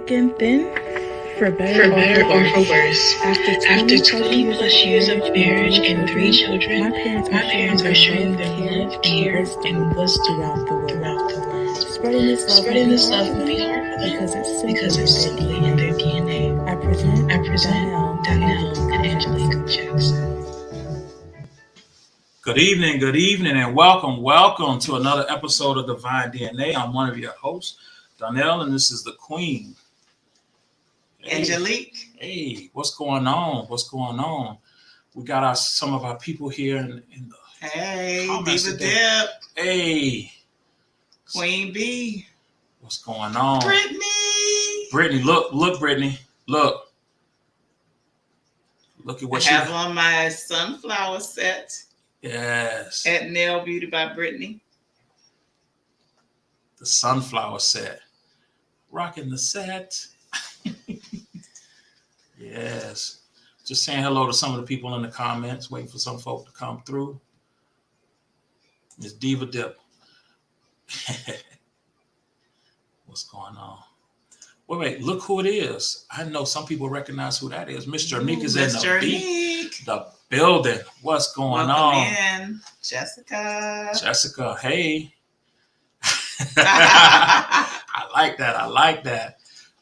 thick and thin, for better or for worse. After 20 plus years of marriage and 3 children, my parents are showing their love, care, and wisdom throughout the world. Spreading this love will be hard for them because it's simply in their DNA. I present Donnell and Angelic Jackson. Good evening, and welcome to another episode of Divine DNA. I'm one of your hosts, Donnell, and this is the Queen. Hey, Angelique. Hey, what's going on? We got some of our people here in the comments Diva today. Dip. Hey, Queen B. what's going on? Brittany, look, Brittany, look at what I have on my sunflower set. Yes. At Nail Beauty by Brittany. The sunflower set. Rocking the set. Yes. Just saying hello to some of the people in the comments, waiting for some folk to come through. Miss Diva Dip. What's going on? Wait, look who it is. I know some people recognize who that is. Miss Jernique is in the building. What's going on? In. Jessica, hey. I like that.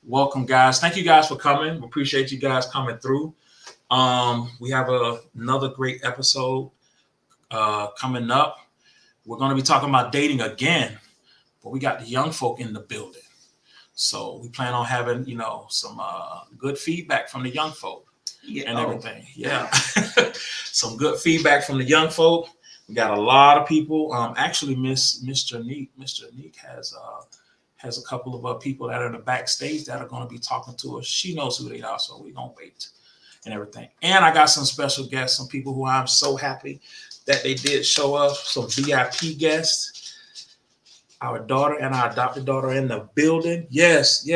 Welcome, guys. Thank you guys for coming. We appreciate you guys coming through. We have another great episode coming up. We're going to be talking about dating again, but we got the young folk in the building. So we plan on having, some good feedback from the young folk and everything. Yeah. Some good feedback from the young folk. We got a lot of people. Actually, Miss Jernique has a couple of people that are in the backstage that are going to be talking to us. She knows who they are, so we're going to wait and everything. And I got some special guests, some people who I'm so happy that they did show up, some VIP guests. Our daughter and our adopted daughter in the building. Yes.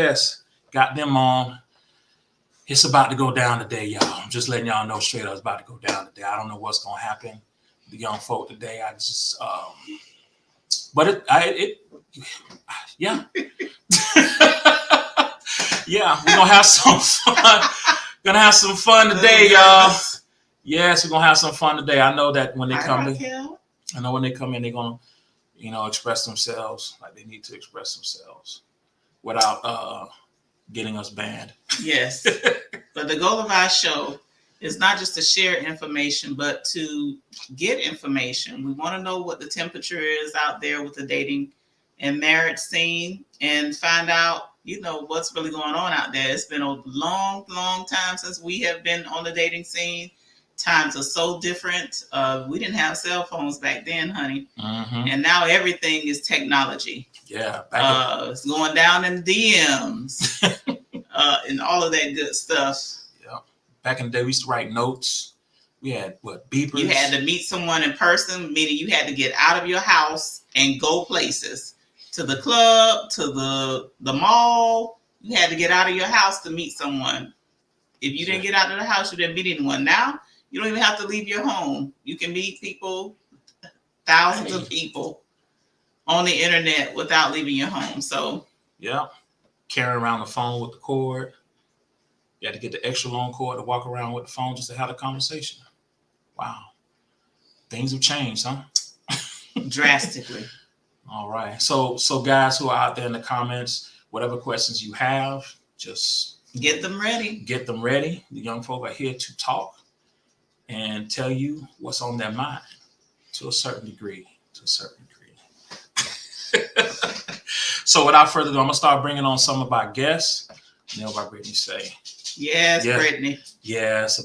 Got them on. It's about to go down today, y'all. I'm just letting y'all know straight up it's about to go down today. I don't know what's going to happen. The young folk today, I just, yeah. Yeah, we're going to have some fun. Today, y'all. Yes, we're going to have some fun today. I know that when they come in, they're going to, express themselves like they need to express themselves without getting us banned. Yes. But the goal of our show is not just to share information, but to get information. We want to know what the temperature is out there with the dating and marriage scene and find out, what's really going on out there. It's been a long, long time since we have been on the dating scene. Times are so different. We didn't have cell phones back then, honey. Mm-hmm. And now everything is technology. Yeah. It's going down in DMs and all of that good stuff. Yeah. Back in the day, we used to write notes. We had beepers. You had to meet someone in person, meaning you had to get out of your house and go places. To the club, to the mall. You had to get out of your house to meet someone. If you didn't get out of the house, you didn't meet anyone. Now, you don't even have to leave your home. You can meet people, thousands of people on the internet without leaving your home. So, yeah, carrying around the phone with the cord. You had to get the extra long cord to walk around with the phone just to have a conversation. Wow. Things have changed, huh? Drastically. All right. So guys who are out there in the comments, whatever questions you have, just get them ready. The young folk are here to talk and tell you what's on their mind to a certain degree. So without further ado, I'm going to start bringing on some of our guests. Nail by Brittany say. Yes, Brittany. Yes.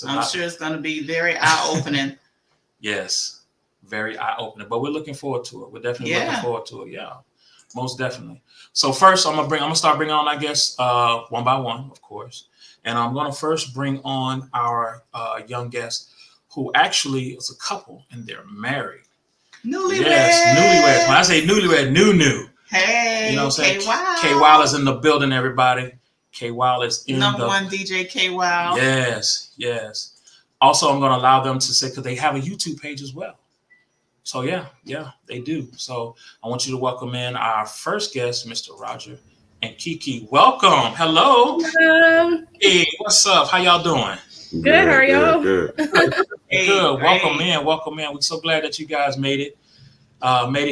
I'm sure it's going to be very eye-opening. Yes. Very eye-opening, but we're looking forward to it. We're definitely looking forward to it. Yeah, most definitely. So first, I'm gonna start bringing on, I guess, one by one, of course, and I'm gonna first bring on our young guest, who actually is a couple and they're married. Newlyweds. Yes, newlyweds. When I say newlywed, new. Hey, you know what I'm saying? K-Wild. K-Wild is in the building, everybody. K-Wild is in number one DJ K-Wild. Yes. Also, I'm gonna allow them to say because they have a YouTube page as well. So yeah, they do. So I want you to welcome in our first guest, Mr. Roger and Kiki. Welcome. Hello. Hello. Hey, what's up? How y'all doing? Good. How are y'all? Good. Hey, Good. great. Welcome in. We're so glad that you guys made it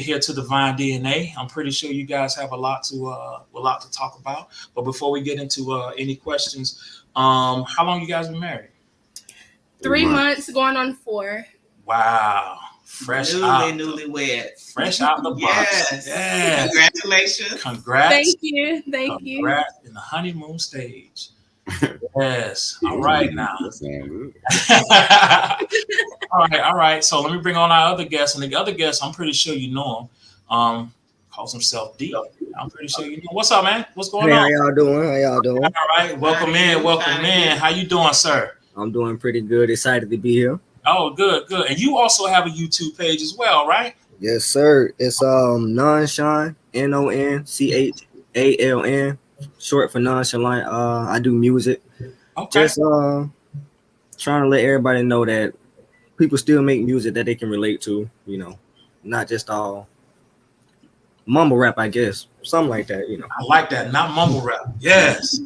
here to Divine DNA. I'm pretty sure you guys have a lot to talk about. But before we get into any questions, how long you guys been married? 3 months, going on 4. Wow. Newlywed. Fresh out the box. Yes. Congratulations. Congrats. Thank you. Congrats in the honeymoon stage. Yes. All right now. That sounds good. All right. So let me bring on our other guest. And the other guest, I'm pretty sure you know him. Calls himself D. I'm pretty sure you know. What's up, man? What's going on? How y'all doing? All right. Welcome in. How you doing, sir? I'm doing pretty good. Excited to be here. Oh, good. And you also have a YouTube page as well, right? Yes, sir. It's Nonchalant, Nonchalant, short for nonchalant. I do music. Okay. Just trying to let everybody know that people still make music that they can relate to, not just all mumble rap, I guess. Something like that, I like that. Not mumble rap. Yes.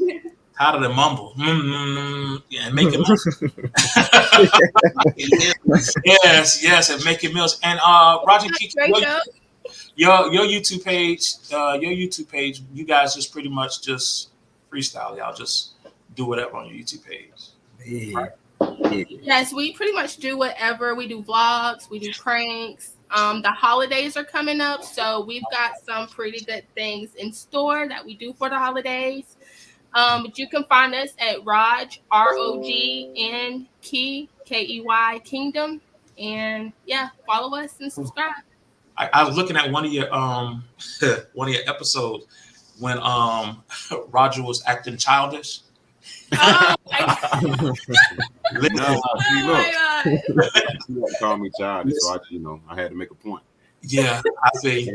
How do they mumble? Yeah, and make it. yes, and making meals. And Roger, your YouTube page, you guys just pretty much just freestyle. Y'all just do whatever on your YouTube page. Yeah. Right? Yes, we pretty much do whatever. We do vlogs, we do pranks. The holidays are coming up, so we've got some pretty good things in store that we do for the holidays. But you can find us at Rog, ROGN Key, KEY Kingdom. And yeah, follow us and subscribe. I was looking at one of your episodes when Roger was acting childish. Oh my God. You call me childish, so I had to make a point. Yeah, I see.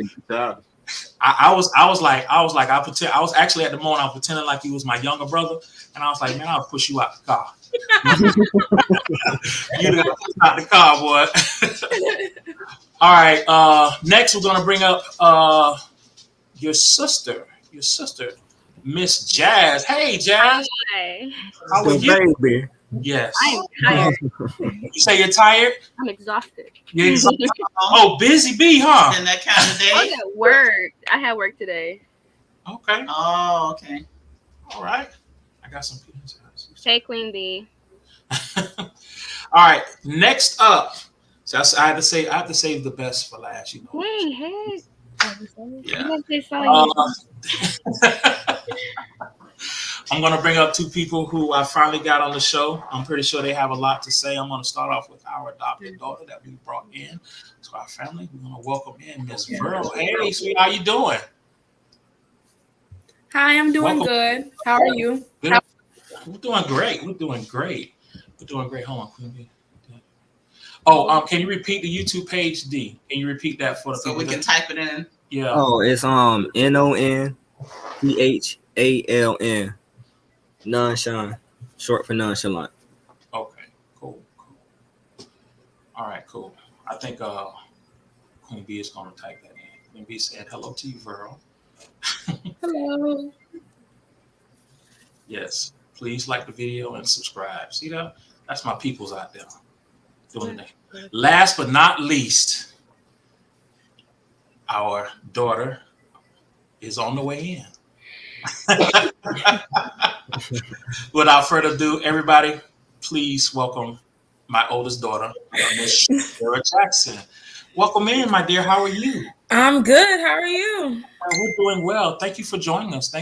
I was actually at the moment I was pretending like he was my younger brother, and I was like, man, I'll push you out the car. You got to out the car, boy. All right. Next, we're gonna bring up your sister, Miss Jazz. Hey, Jazz. Hi. How are you? Baby. Yes. I'm tired. You say you're tired? I'm exhausted. You're exhausted? Oh, busy bee, huh? And that kind of I'm day. at work. I had work today. Okay. Oh, okay. All right. I got some peanuts. Hey, Queen Bee. All right. Next up. So I have to save the best for last. You know. Wait, hey. Yeah. I'm going to bring up two people who I finally got on the show. I'm pretty sure they have a lot to say. I'm going to start off with our adopted daughter that we brought in to our family. We're going to welcome in Miss Pearl. Hey, sweet, how you doing? Hi, I'm doing good. How are you? Good. We're doing great. Hold on, Queen Bee. Oh, can you repeat the YouTube page, D? Can you repeat that for the So people? we can type it in. Yeah. Oh, it's Nonchalant, Nonchalant, short for nonchalant. Okay. Cool. All right. Cool. I think Queen B is going to type that in. Queen B said hello to you, Virl. Hello. Yes. Please like the video and subscribe. See that? That's my peoples out there doing that. Last but not least, our daughter is on the way in. Without further ado, everybody, please welcome my oldest daughter, Miss Angelic Jackson. Welcome in, my dear. How are you? I'm good. How are you? We're doing well. Thank you for joining us.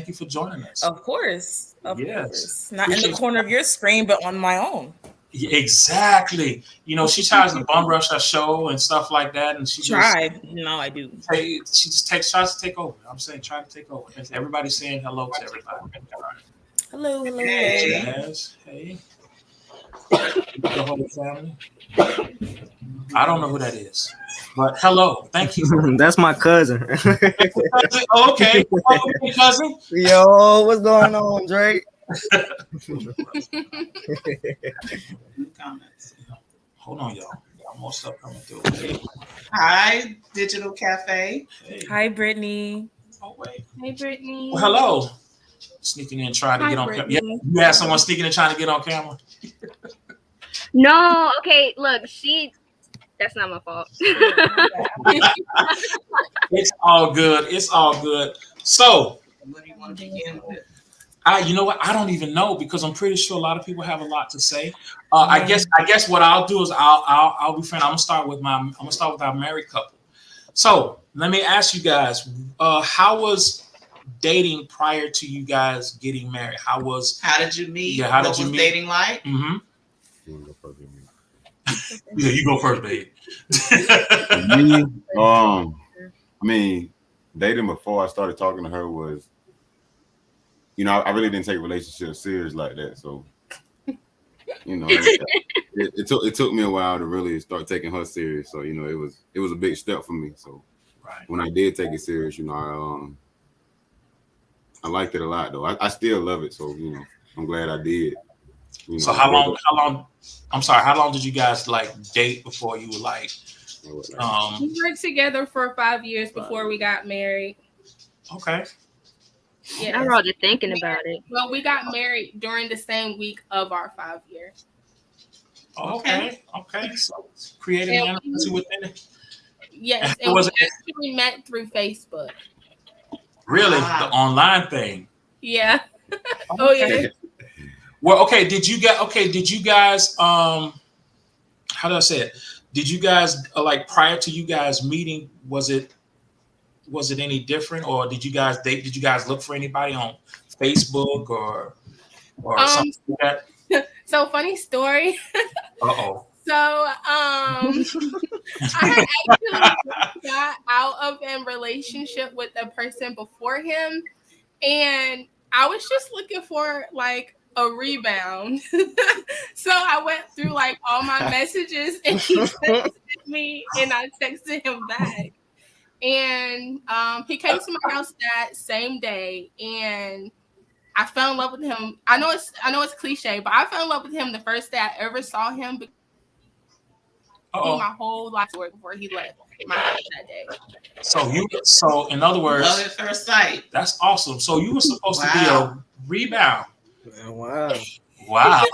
Of course. Yes. Course. Not in the corner of your screen, but on my own. Exactly. She tries to bum rush our show and stuff like that, and she No, I do. She just tries to take over. I'm saying, try to take over. Everybody's saying hello to everybody. All right. Hello. Hey. Yes. Hey. The whole family. I don't know who that is, but hello. Thank you. That's my cousin. Okay. Welcome, cousin. Yo, what's going on, Drake? Comments. Hold on, y'all. More stuff coming through. Hey. Hi, Digital Cafe. Hey. Hi, Brittany. Oh, wait. Hey, Brittany. Well, hello. Sneaking in, trying to Hi, get on camera. Brittany. Yeah, you had someone sneaking in, trying to get on camera. No, okay, look, that's not my fault. It's all good. It's all good. So, What do you want to begin with? you know what? I don't even know because I'm pretty sure a lot of people have a lot to say. I guess what I'll do is I'll be friend. I'm gonna start with our married couple. So let me ask you guys, how was dating prior to you guys getting married? How did you meet? Yeah, how did what you was meet? dating like? Mm-hmm. You wanna go first, baby? Yeah, you go first, babe. Me, I mean, dating before I started talking to her was, I really didn't take relationships serious like that. So, it took me a while to really start taking her serious. So, it was a big step for me. So, Right. when I did take it serious, I liked it a lot though. I still love it. So, I'm glad I did. So how long? I'm sorry. How long did you guys date before you were like? We worked together for 5 years before we got married. Okay. Yeah, I was just thinking about it. Well, we got married during the same week of our 5 years. Okay. So creating an anniversary within it. Yes, and we actually met through Facebook. Really, the online thing. Yeah. Oh yeah. Well, okay. Did you guys? How do I say it? Did you guys prior to you guys meeting? Was it any different, or did you guys date? Did you guys look for anybody on Facebook or something like that? So funny story. Uh-oh. So I had actually got out of a relationship with a person before him, and I was just looking for a rebound. So I went through all my messages, and he texted me, and I texted him back. And he came to my house that same day, and I fell in love with him. I know it's cliche, but I fell in love with him the first day I ever saw him. My whole life story before he left my house that day. So in other words, love at first sight. That's awesome. So you were supposed to be a rebound. Wow. Wow.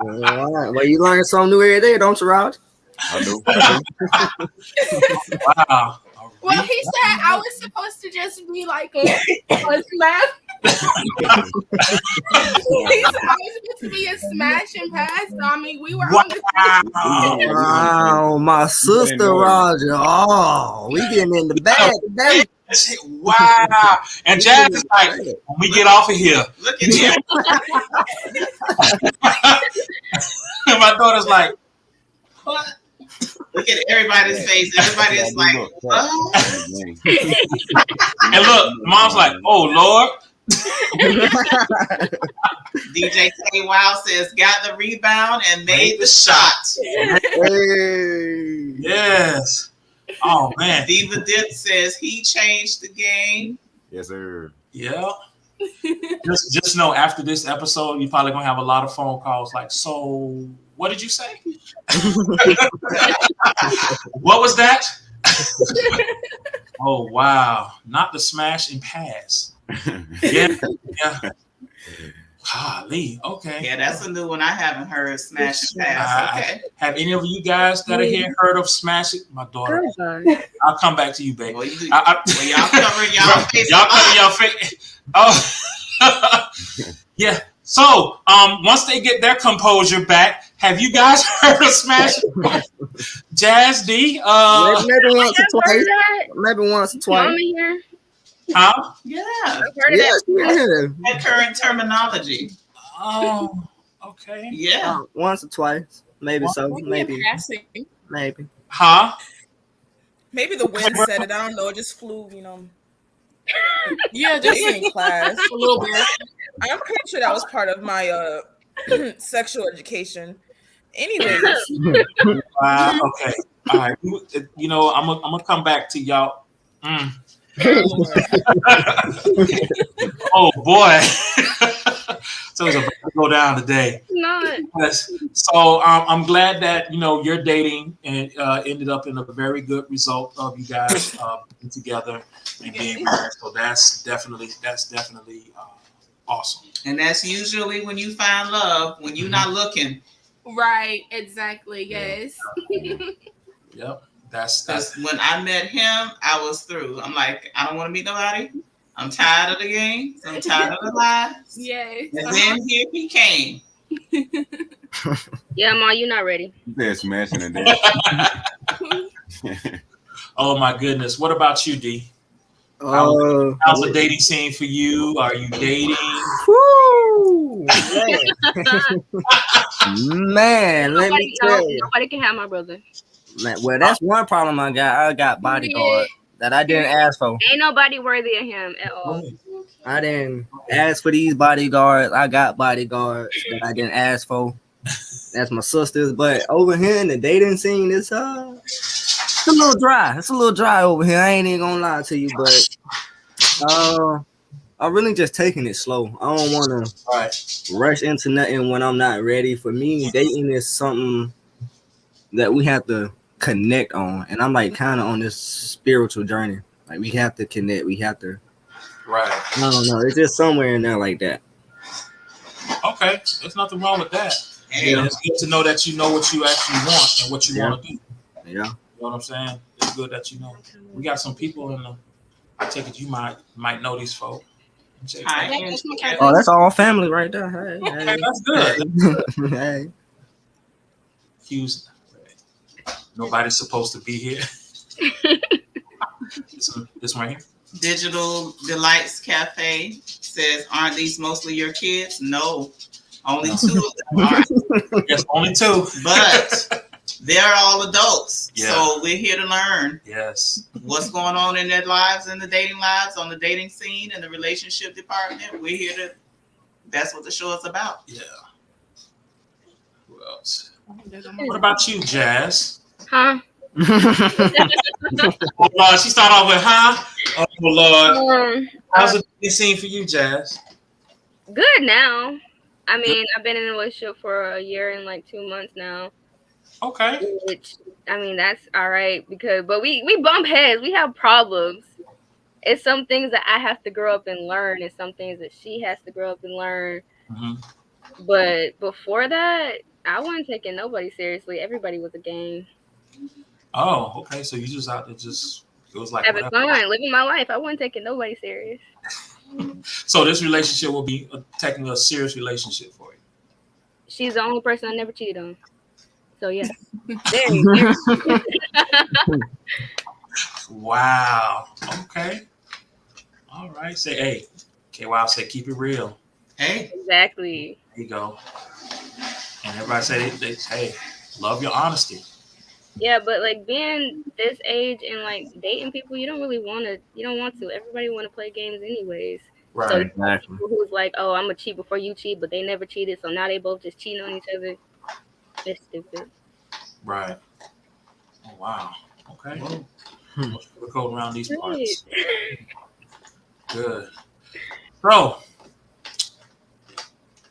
Well, you learn something new every day, don't you, Raj? I do. Wow. Well, he said I was supposed to just be like a smash. He said I was supposed to be a smash and pass. So, I mean, we were on the Wow, my sister Roger. Oh, we getting in the bag today. Wow. And Jazz is like, when we get off of here. Look at you. My daughter's like, what? Look at everybody's face. Everybody is like, oh. And look, mom's like, oh, Lord. DJ K Wow says, got the rebound and made the shot. Hey. Yes. Oh, man. Diva Dip says he changed the game. Yes, sir. Yeah. Just know after this episode, you're probably going to have a lot of phone calls like, so what did you say? What was that? Oh, wow. Not the smash and pass. Yeah. Golly. Okay. Yeah, that's a new one I haven't heard. Smash and pass. Okay. Have any of you guys that are here heard of smash it? My daughter. I'll come back to you, baby. Well, y'all covering y'all face. Y'all covering y'all face. Oh. Yeah. So, once they get their composure back, have you guys heard of Smash It? Jazz D? Maybe once or twice. Maybe once or twice. Huh? Yeah. I've heard of that. That current terminology. Oh, okay. Yeah. Once or twice. Maybe so. Maybe. Huh? Maybe the wind said it. I don't know. It just flew, Yeah, just in class. A little bit. I'm pretty sure that was part of my sexual education. Anyways. Okay. All right. I'm gonna come back to y'all. Oh boy. So it's about to go down today. Not. Yes. So I'm glad that your dating and ended up in a very good result of you guys being together and being married. So that's definitely awesome. And that's usually when you find love, when you're not looking. Right, exactly. Yes. Yep. That's Because when I met him, I was through. I'm like, I don't want to meet nobody. I'm tired of the games. I'm tired of the lies. Yes. And then here he came. Yeah, Ma, you're not ready. They're smashing it. Oh my goodness. What about you, D? How's the dating scene for you? Are you dating? Whoo, man, let me tell you. Nobody can have my brother. Man, well, that's one problem I got. I got bodyguard that I didn't ask for. Ain't nobody worthy of him at all. I didn't ask for these bodyguards. I got bodyguards that I didn't ask for. That's my sisters. But over here in the dating scene, it's a little dry. It's a little dry over here. I ain't even gonna lie to you, but I'm really just taking it slow. I don't want to rush into nothing when I'm not ready. For me, dating is something that we have to connect on, and I'm like kind of on this spiritual journey. Like we have to connect. We have to. Right. I don't know. It's just somewhere in there like that. Okay, there's nothing wrong with that. Yeah. It's good to know that you know what you actually want and what you want to do. Yeah. You know what I'm saying? It's good that you know. We got some people in the. I take it you might know these folks. Oh, that's all family right there. Hey, okay, that's good. Hey. Hughes, nobody's supposed to be here. This right here. Digital Delights Cafe says, "Aren't these mostly your kids?" No, only 2 of them are. Yes, only 2. But they're all adults, yeah. So we're here to learn. Yes. What's going on in their lives, in the dating lives, on the dating scene, in the relationship department. We're here to. That's what the show is about. Yeah. Who else? What about you, Jazz? Huh? Oh Lord, she started off with huh? Oh Lord. How's it scene for you, Jazz? Good now. I mean, I've been in a relationship for a year and like 2 months now. Okay. Which, I mean, that's all right but we bump heads. We have problems. It's some things that I have to grow up and learn, and some things that she has to grow up and learn. Mm-hmm. But before that, I wasn't taking nobody seriously. Everybody was a game. Oh, okay. So you just out there it was like having fun, living my life. I wasn't taking nobody serious. So this relationship will be taking a serious relationship for you. She's the only person I never cheated on. So yeah. Very. Wow. Okay. All right. Say, hey, KY say keep it real. Hey. Exactly. There you go. And everybody say they hey, love your honesty. Yeah, but like being this age and like dating people, you don't want to. Everybody want to play games anyways. Right. So exactly. People who's like, oh, I'm gonna cheat before you cheat, but they never cheated, so now they both just cheating on each other. It's stupid. Right. Oh wow. Okay. We're going around these parts. Good. So,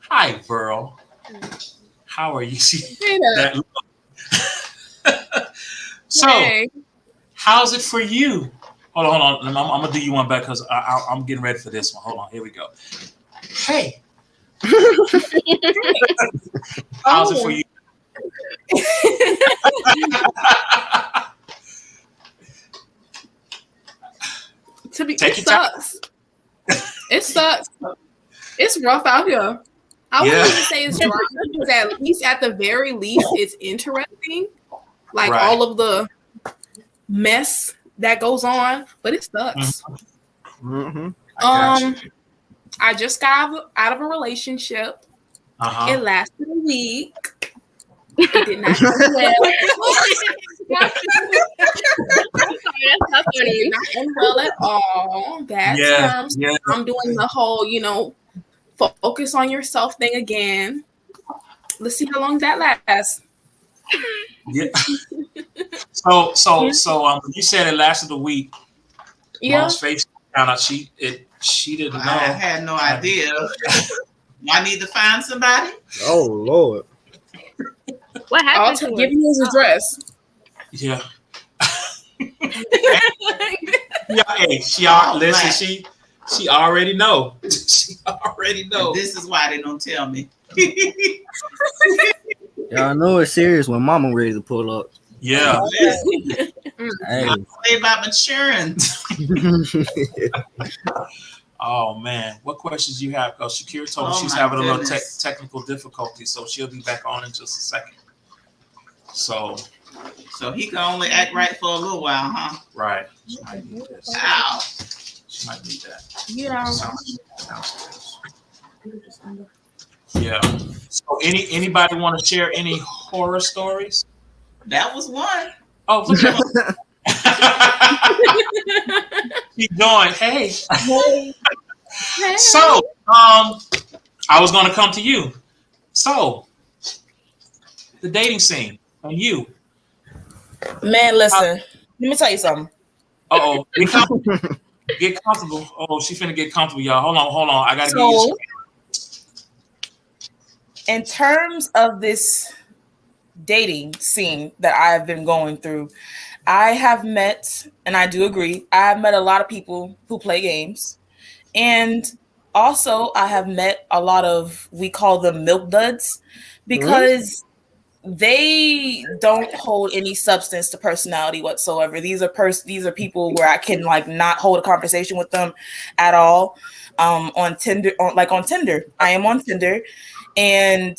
hi, Burl. How are you? That look. So, how's it for you? Hold on. I'm gonna do you one back because I'm getting ready for this one. Hold on. Here we go. Hey. How's it for you? It sucks. It sucks. It's rough out here. I wouldn't even say it's dry because at least at the very least it's interesting. Like all of the mess that goes on, but it sucks. Mm-hmm. I just got out of a relationship. It lasted a week. It did not end well. It did not end well at all. Bad terms. Yeah. I'm doing the whole, focus on yourself thing again. Let's see how long that lasts. Yeah. So you said it lasted a week. Yeah. Mom's face found out she didn't know. I had no idea. I need to find somebody. Oh Lord. What I'll happened to give him? you his address. Yeah. Yeah. Hey, listen. She already know. She already know. And this is why they don't tell me. Y'all know it's serious when Mama ready to pull up. Yeah. Hey. I'm say about maturing. Oh man, what questions do you have? Because Shakira told me she's my having a little goodness. technical difficulty, so she'll be back on in just a second. So he can only act right for a little while, huh? right. She might need this. Ow. She might need that. Yeah. Yeah. So anybody want to share any horror stories? That was one. Oh, look at keep going. Hey. So, I was going to come to you. So, the dating scene and you. Man, listen. Let me tell you something. Uh-oh. Get comfortable. Oh, she finna get comfortable, y'all. Hold on. I gotta get you. In terms of this dating scene that I've been going through, I have met, and I do agree, I have met a lot of people who play games. And also I have met a lot of, we call them milk duds, because they don't hold any substance to personality whatsoever. These are people where I can like not hold a conversation with them at all. On Tinder, on Tinder, I am on Tinder, and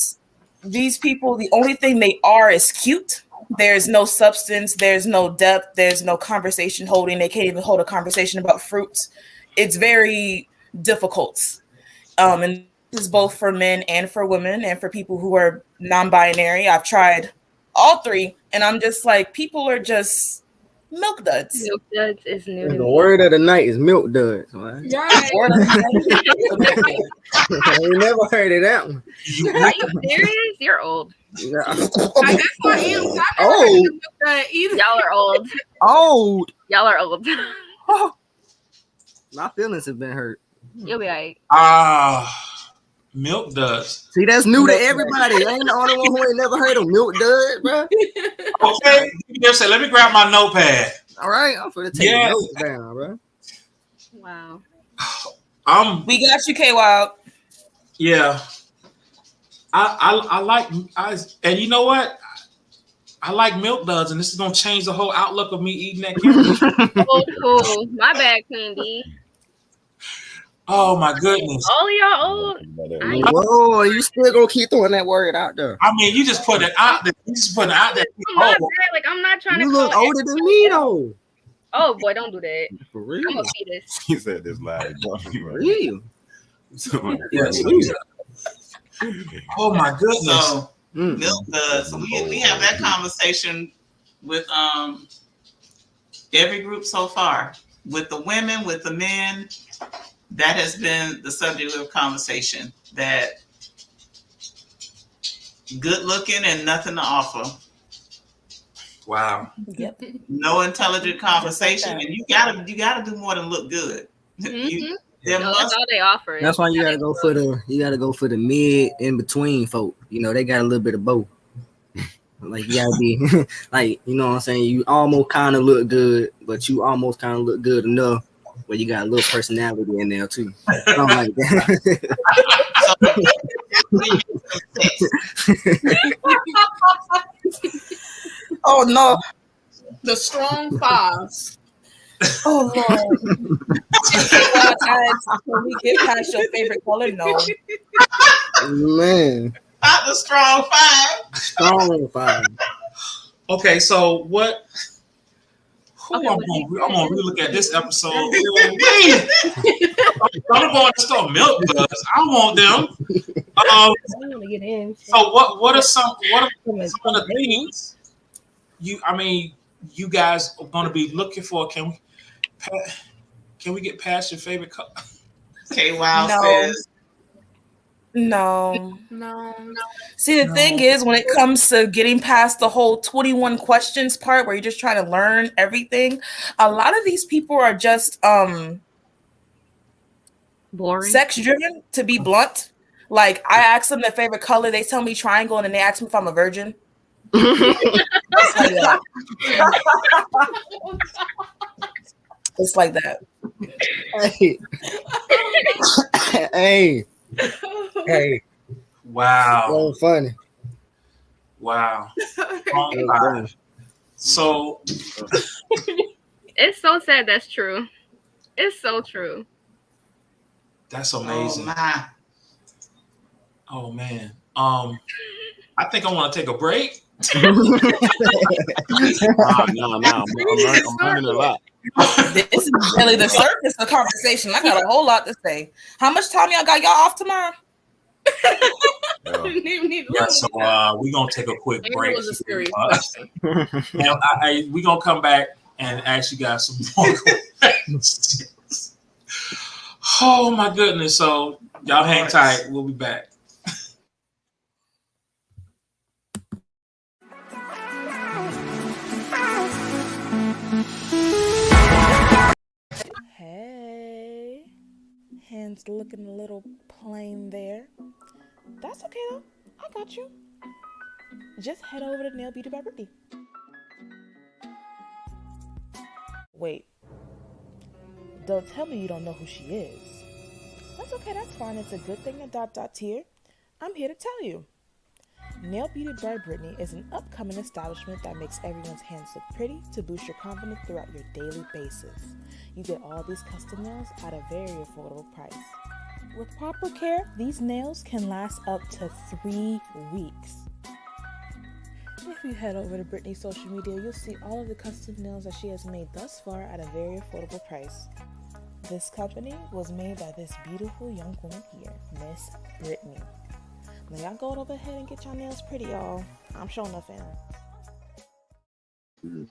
these people, the only thing they are is cute. There's no substance, there's no depth, there's no conversation holding. They can't even hold a conversation about fruits. It's very difficult. And this is both for men and for women and for people who are non-binary. I've tried all three, and I'm just like, people are just milk duds. Milk duds is new. The word of the night is milk duds. Right? I ain't never heard of that one. Are you serious? You're old. Yeah. That's why I am. Oh. Y'all are old. Old. Y'all are old. My feelings have been hurt. You'll be alright. Milk duds. See, that's new to everybody. I ain't the only one who ain't never heard of milk duds, bro. Okay, say, let me grab my notepad. All right, I'm finna take notes down, bro. Wow. We got you, K Wild. Yeah. I like and you know what? I like milk duds, and this is gonna change the whole outlook of me eating that carrot. Old school. My bad, Queen B. Oh my goodness. All y'all old. Whoa, you still gonna keep throwing that word out there? I mean, you just put it out there. You just put it out there. I'm not bad. Like, I'm not trying to. You look older than me though. Oh boy, don't do that. For real. I'm a fetus. He said this live. For real. Oh my goodness. So milk duds. We have that conversation with every group so far. With the women, with the men, that has been the subject of conversation. That good looking and nothing to offer. Wow. Yep. No intelligent conversation, and you gotta do more than look good. That's all they offer. That's why you gotta go for the mid in between folk. You know, they got a little bit of both. Like you gotta be like, you know what I'm saying? You almost kind of look good, but you almost kind of look good enough where you got a little personality in there too. Something like that. Oh no. The strong fives. Oh Lord. Can we get past your favorite color? No. Man. Not the strong five. Strong five. Okay, so what? Okay, I'm gonna relook at this episode. I'm gonna go and store milk duds. I want them. I want to get in. So what are some of the things you guys are gonna be looking for? Can we get past your favorite color? K Wild No. says No. No. See, the thing is, when it comes to getting past the whole 21 questions part where you're just trying to learn everything, a lot of these people are just boring, sex driven, to be blunt. Like I ask them their favorite color, they tell me triangle, and then they ask me if I'm a virgin. It's like that. Hey. Hey. Wow. So funny. Wow. Oh, God. So It's so sad that's true. It's so true. That's amazing. Oh man. I think I want to take a break. No. I'm learning a lot. This is really the surface of conversation. I got a whole lot to say. How much time y'all got y'all off tomorrow? Yeah, so we're gonna take a quick break. It was a serious question. Now, we're gonna come back and ask you guys some more questions. Oh my goodness. So y'all hang tight. We'll be back. Hey, hands looking a little plain there. That's okay though. I got you. Just head over to Nail Beauty by Brittany. Wait. Don't tell me you don't know who she is. That's okay, that's fine. It's a good thing that ... here. I'm here to tell you. Nail Beauty by Brittany is an upcoming establishment that makes everyone's hands look pretty to boost your confidence throughout your daily basis. You get all these custom nails at a very affordable price. With proper care, these nails can last up to 3 weeks. If you head over to Brittany's social media, you'll see all of the custom nails that she has made thus far at a very affordable price. This company was made by this beautiful young woman here, Miss Brittany. Now y'all go over ahead and get your nails pretty, y'all. I'm showing up in.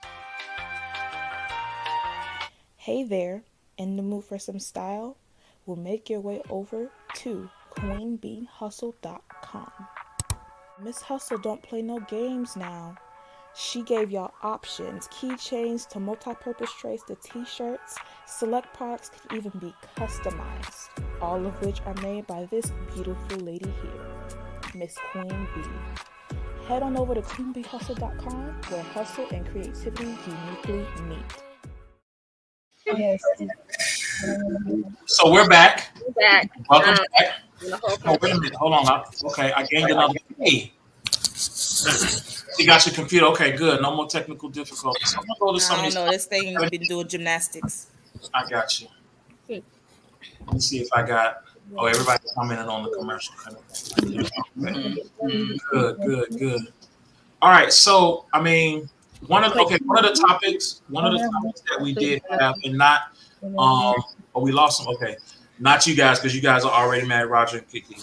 Hey there, in the mood for some style? Well, make your way over to queenbeehustle.com. Miss Hustle don't play no games now. She gave y'all options, keychains to multi-purpose trays to t-shirts. Select products can even be customized, all of which are made by this beautiful lady here, Miss Queen Bee. Head on over to queenbeehustle.com where hustle and creativity uniquely meet. Yes. So we're back. Welcome back. Oh, wait a minute. Hold on. Okay, I gained another. Hey. You got your computer. Okay, good. No more technical difficulties. I'm gonna go to some I don't know. This thing has been doing gymnastics. I got you. Let me see if I got. Oh, everybody commented on the commercial. Good. All right. So, I mean, one of the topics that we did have, and not, but we lost them. Okay, not you guys, because you guys are already mad, Roger and Kiki.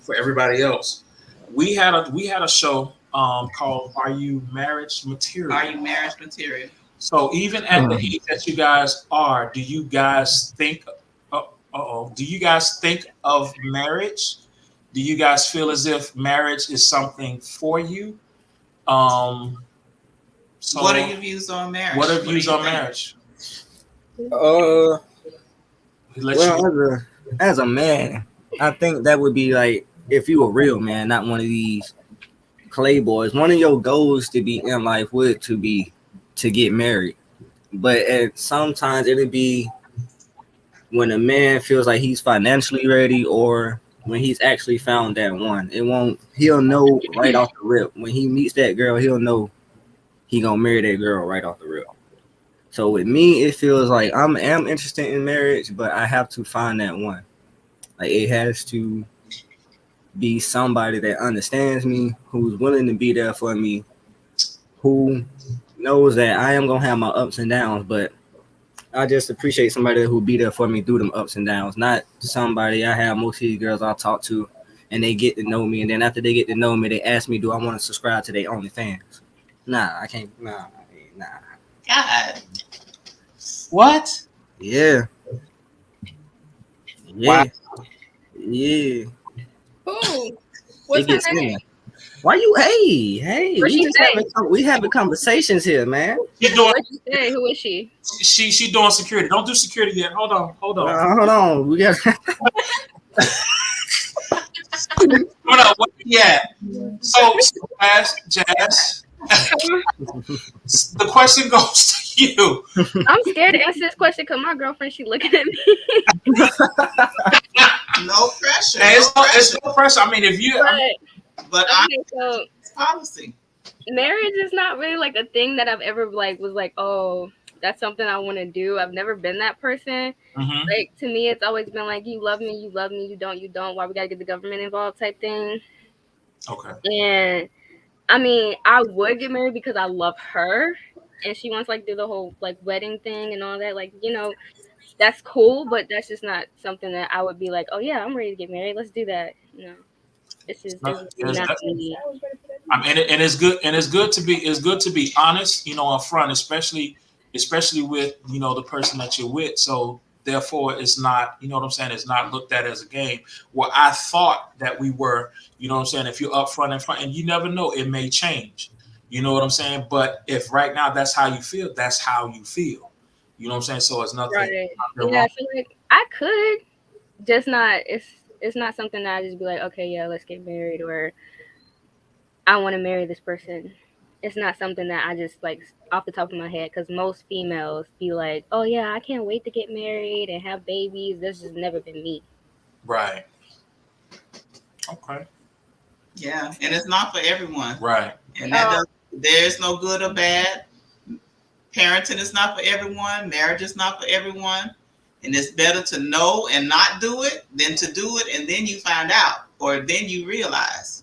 For everybody else, we had a show called "Are You Marriage Material?" Are you marriage material? So even at the age that you guys are, do you guys think? Do you guys think of marriage? Do you guys feel as if marriage is something for you? So what are your views on marriage? What are views on marriage? As a man, I think that would be like if you a real man, not one of these playboys. One of your goals to be in life would to be to get married, but sometimes it'll be when a man feels like he's financially ready, or when he's actually found that one. He'll know right off the rip. When he meets that girl, he'll know he gonna marry that girl right off the rip. So with me, it feels like I am interested in marriage, but I have to find that one. Like it has to be somebody that understands me, who's willing to be there for me, who knows that I am gonna have my ups and downs, but I just appreciate somebody who'll be there for me through them ups and downs, not somebody I have most of these girls I talk to and they get to know me, and then after they get to know me, they ask me, do I want to subscribe to their OnlyFans? Nah, I can't. Nah. God. What? Yeah. Wow. Yeah. Who? What's her name? Why you? Hey, we having conversations here, man. What you say? Who is she? She doing security. Don't do security yet. Hold on. Hold on. We got. on, what yeah. So Jazz, the question goes to you. I'm scared to answer this question because my girlfriend, she looking at me. No pressure. It's no pressure. I mean, if you, but okay, so it's policy. Marriage is not really like a thing that I've ever like was like, oh, that's something I want to do. I've never been that person. Mm-hmm. Like to me, it's always been like, you love me, you love me, you don't. Why we gotta get the government involved type thing. Okay. And I mean, I would get married because I love her, and she wants like do the whole like wedding thing and all that. Like, you know, that's cool, but that's just not something that I would be like, oh yeah, I'm ready to get married. Let's do that. No, it's not me. I mean, and it's good, to be honest, you know, up front, especially with, you know, the person that you're with. So therefore, it's not, you know what I'm saying, it's not looked at as a game. Well, I thought that we were, you know what I'm saying, if you're up front in front, and you never know, it may change. You know what I'm saying? But if right now that's how you feel, that's how you feel. You know what I'm saying? So it's nothing. Right. Yeah, I feel like I could, just not. It's not something that I just be like, okay, yeah, let's get married, or I want to marry this person. It's not something that I just like off the top of my head, because most females be like, oh yeah, I can't wait to get married and have babies. This has never been me. Right. Okay. Yeah, and it's not for everyone. Right. And there's no good or bad. Parenting is not for everyone. Marriage is not for everyone. And it's better to know and not do it than to do it and then you find out, or then you realize.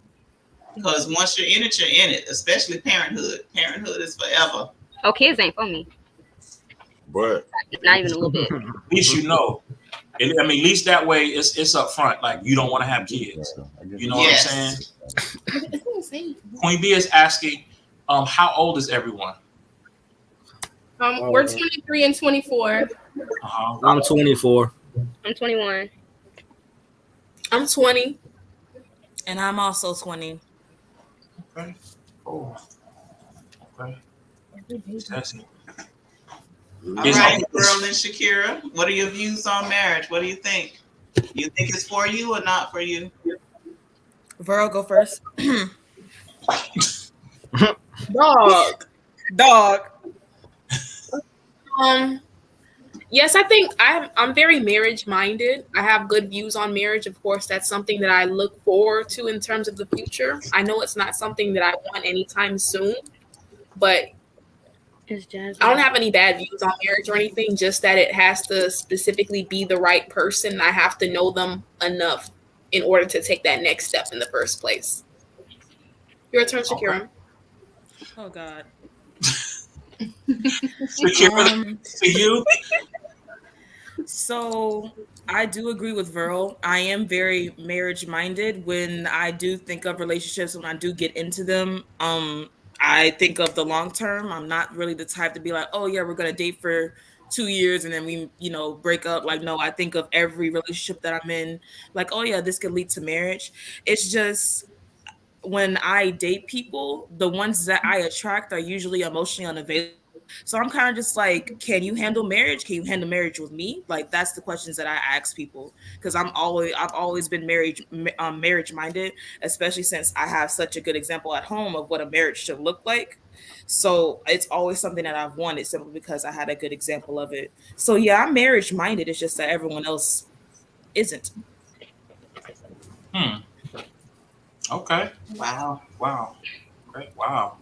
Because once you're in it, you're in it, especially parenthood. Parenthood is forever. Oh, kids ain't for me. But not even a little bit. At least you know. I mean, at least that way it's up front. Like, you don't want to have kids. You know what I'm saying? Queen B is asking, how old is everyone? We're 23 and 24. I'm 24. I'm 21. I'm 20. And I'm also 20. Okay. Oh. Okay. All right, Girl and Shakira, what are your views on marriage? What do you think? You think it's for you or not for you? Virl, go first. Dog. Yes, I think I'm very marriage minded. I have good views on marriage. Of course, that's something that I look forward to in terms of the future. I know it's not something that I want anytime soon, but I don't have any bad views on marriage or anything, just that it has to specifically be the right person. I have to know them enough in order to take that next step in the first place. Your turn, Shakira. Oh, God. Shakira, to you? So I do agree with Virl. I am very marriage minded. When I do think of relationships, when I do get into them, I think of the long term. I'm not really the type to be like, oh yeah, we're gonna date for 2 years and then we, break up. Like, no, I think of every relationship that I'm in, like, oh yeah, this could lead to marriage. It's just when I date people, the ones that I attract are usually emotionally unavailable. So I'm kind of just like, can you handle marriage? Can you handle marriage with me? Like, that's the questions that I ask people, because I've always been marriage minded, especially since I have such a good example at home of what a marriage should look like. So it's always something that I've wanted simply because I had a good example of it. So yeah, I'm marriage minded. It's just that everyone else isn't. Okay. Wow. Okay. Wow.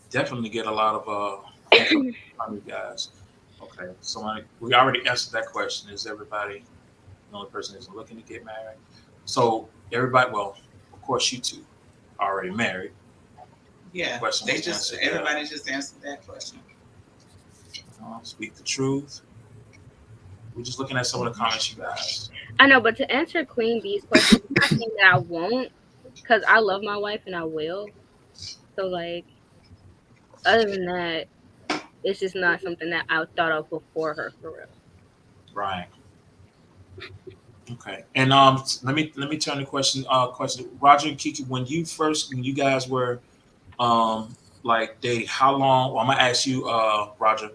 Definitely get a lot of from you guys. Okay. So we already answered that question. Is everybody the only person who's looking to get married? So everybody, well, of course you two are already married. Yeah. Everybody just answered that question. Speak the truth. We're just looking at some of the comments you guys. I know, but to answer Queen B's question, I think that I won't, because I love my wife and I will. So, like, other than that, it's just not something that I thought of before her, for real. Right. Okay. And let me turn the question. Roger and Kiki, when you guys were like dating, how long? Well, I'm gonna ask you, Roger.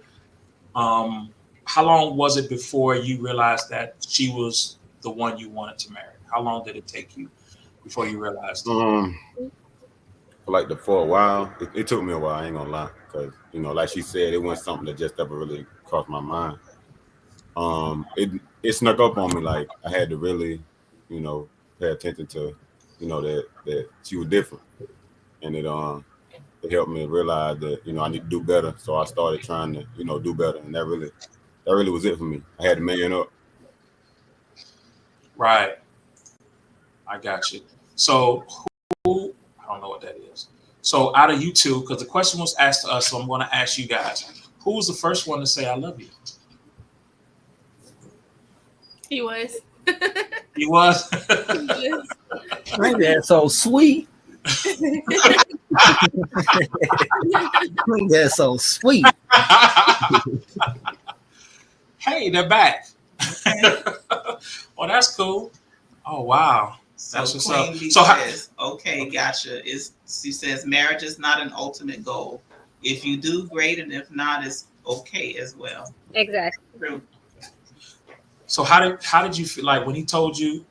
How long was it before you realized that she was the one you wanted to marry? How long did it take you before you realized? For a while, it took me a while. I ain't gonna lie, because like she said, it wasn't something that just ever really crossed my mind. It snuck up on me. Like I had to really, pay attention to, that she was different, and it helped me realize that I need to do better. So I started trying to do better, and that really was it for me. I had to man up. Right. I got you. So who? I don't know what that is. So out of you two, because the question was asked to us, so I'm going to ask you guys: who was the first one to say "I love you"? He was. He was. Ain't that so sweet? Ain't that so sweet? Hey, they're back. Well, that's cool. Oh wow. That's what's Queen up. B So says, okay, gotcha. She says marriage is not an ultimate goal. If you do, great, and if not, it's okay as well. Exactly. True. So how did you feel like when he told you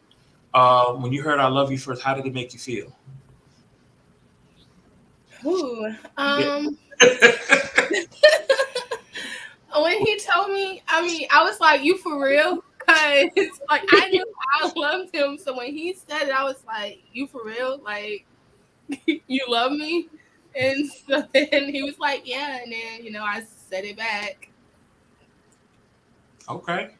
when you heard "I love you" first? How did it make you feel? Ooh, when he told me, I mean, I was like, "You for real?" Because like I knew I loved him. So when he said it, I was like, "You for real? Like you love me?" And so then he was like, "Yeah," and then I said it back. Okay,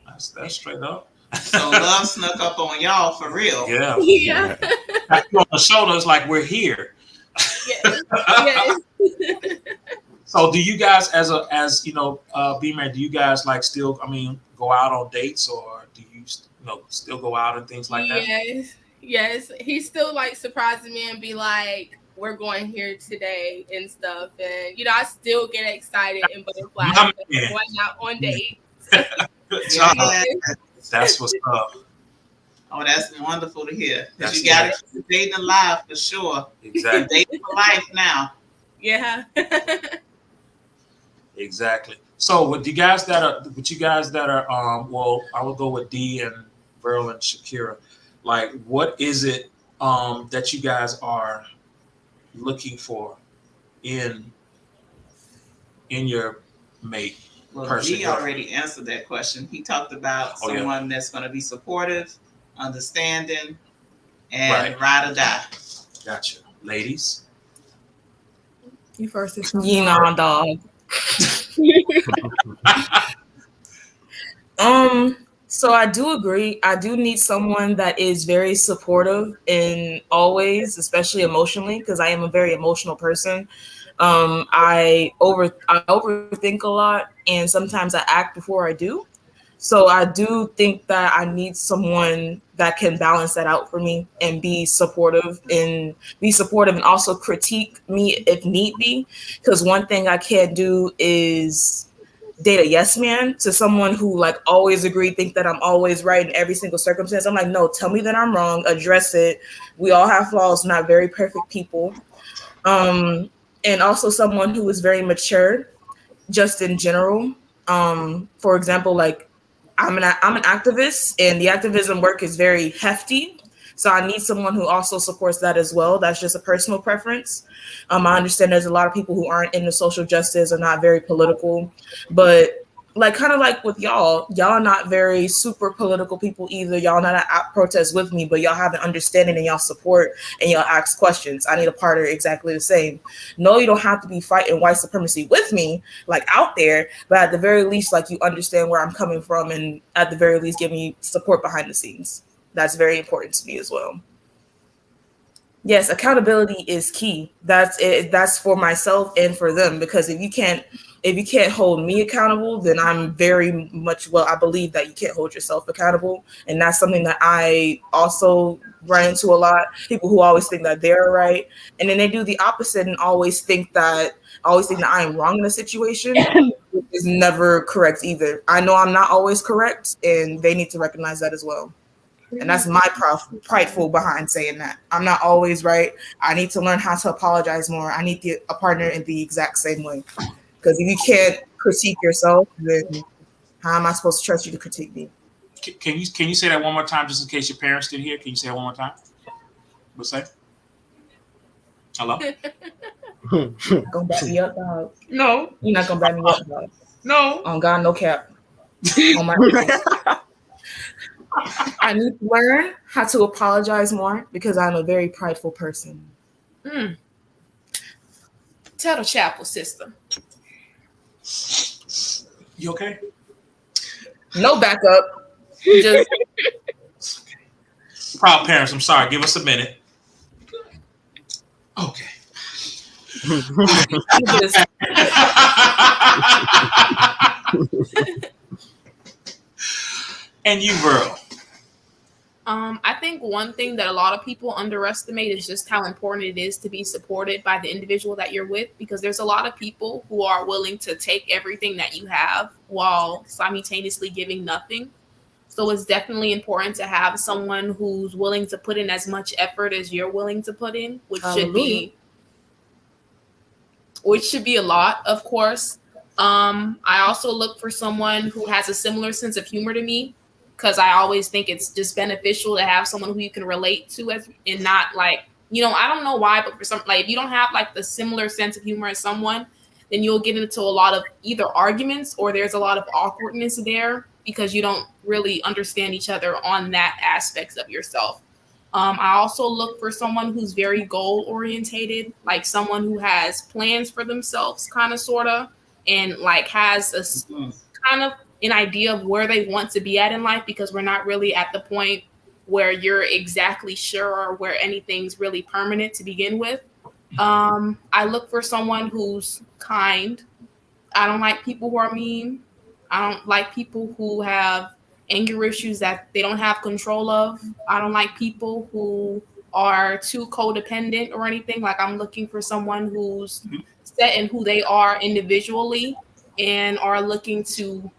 that's straight up. So love snuck up on y'all for real. Yeah. Yeah. Tap you on the shoulders like we're here. Yes. Yes. So do you guys be married, do you guys like still go out on dates, or do you still go out and things like that? Yes. He still like surprises me and be like, "We're going here today" and stuff. And I still get excited and butterflies going out on dates. Good job. Yeah. That's what's up. Oh, that's wonderful to hear. Because you got to keep dating alive for sure. Exactly. Dating for life now. Yeah. Exactly. So with you guys that are well, I will go with D and Verl and Shakira. Like, what is it that you guys are looking for in your mate? Well, D already answered that question. He talked about someone that's going to be supportive, understanding, and ride or die. Gotcha. Ladies? You first. Dog. So I do agree. I do need someone that is very supportive and always, especially emotionally, because I am a very emotional person. I overthink a lot, and sometimes I act before I do. So I do think that I need someone that can balance that out for me and be supportive and also critique me if need be. Because one thing I can't do is date a yes man to someone who like always think that I'm always right in every single circumstance. I'm like, no, tell me that I'm wrong, address it. We all have flaws, not very perfect people. And also someone who is very mature just in general. For example, like I'm an activist, and the activism work is very hefty. So I need someone who also supports that as well. That's just a personal preference. I understand there's a lot of people who aren't into social justice or not very political, but kind of like with y'all are not very super political people either. Y'all not at protest with me, but y'all have an understanding and y'all support and y'all ask questions. I need a partner exactly the same. No, you don't have to be fighting white supremacy with me, like out there, but at the very least, like you understand where I'm coming from, and at the very least, give me support behind the scenes. That's very important to me as well. Yes, accountability is key. That's it. That's for myself and for them, because if you can't hold me accountable, then I'm very much, I believe that you can't hold yourself accountable. And that's something that I also run into a lot. People who always think that they're right, and then they do the opposite and always think that I am wrong in a situation. Which is never correct either. I know I'm not always correct, and they need to recognize that as well. And that's my prideful behind saying that. I'm not always right. I need to learn how to apologize more. I need a partner in the exact same way. Because if you can't critique yourself, then how am I supposed to trust you to critique me? Can you say that one more time, just in case your parents didn't hear? Can you say it one more time? What's that? Hello? Gonna back me up, dog. No, you're not gonna back me up, dog. No. On God, no cap. On my I need to learn how to apologize more because I'm a very prideful person. Tell the chapel sister. You okay? No backup. Just Proud parents, I'm sorry. Give us a minute. Okay. And you, Virl. I think one thing that a lot of people underestimate is just how important it is to be supported by the individual that you're with, because there's a lot of people who are willing to take everything that you have while simultaneously giving nothing. So it's definitely important to have someone who's willing to put in as much effort as you're willing to put in, which should be a lot, of course. I also look for someone who has a similar sense of humor to me, because I always think it's just beneficial to have someone who you can relate to, and not like, I don't know why, but for some, like, if you don't have like the similar sense of humor as someone, then you'll get into a lot of either arguments or there's a lot of awkwardness there because you don't really understand each other on that aspects of yourself. I also look for someone who's very goal orientated, like someone who has plans for themselves, kind of, sort of, and like has a kind of an idea of where they want to be at in life, because we're not really at the point where you're exactly sure or where anything's really permanent to begin with. I look for someone who's kind. I don't like people who are mean. I don't like people who have anger issues that they don't have control of. I don't like people who are too codependent or anything. Like, I'm looking for someone who's set in who they are individually and are looking to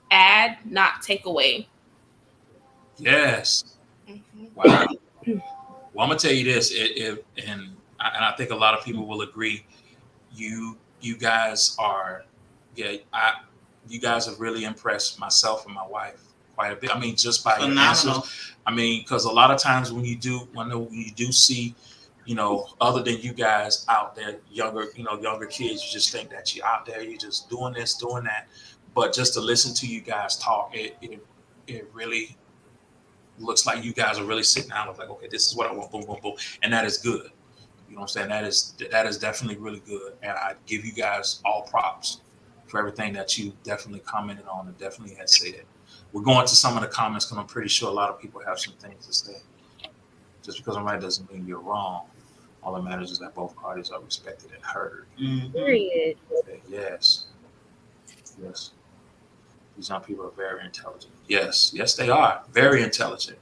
add, not take away. Yes. Wow. Well, I'm gonna tell you this, and I think a lot of people will agree. You guys are, you guys have really impressed myself and my wife quite a bit. I mean, just by your answers. I mean, because a lot of times when you do see, other than you guys out there, younger kids, you just think that you're out there, you're just doing this, doing that. But just to listen to you guys talk, it really looks like you guys are really sitting down with like, okay, this is what I want, boom, boom, boom. And that is good. You know what I'm saying? That is definitely really good. And I give you guys all props for everything that you definitely commented on and definitely had said. We're going to some of the comments because I'm pretty sure a lot of people have some things to say. Just because I'm right doesn't mean you're wrong. All that matters is that both parties are respected and heard. Period. Okay, yes. These young people are very intelligent. Yes, they are. Very intelligent.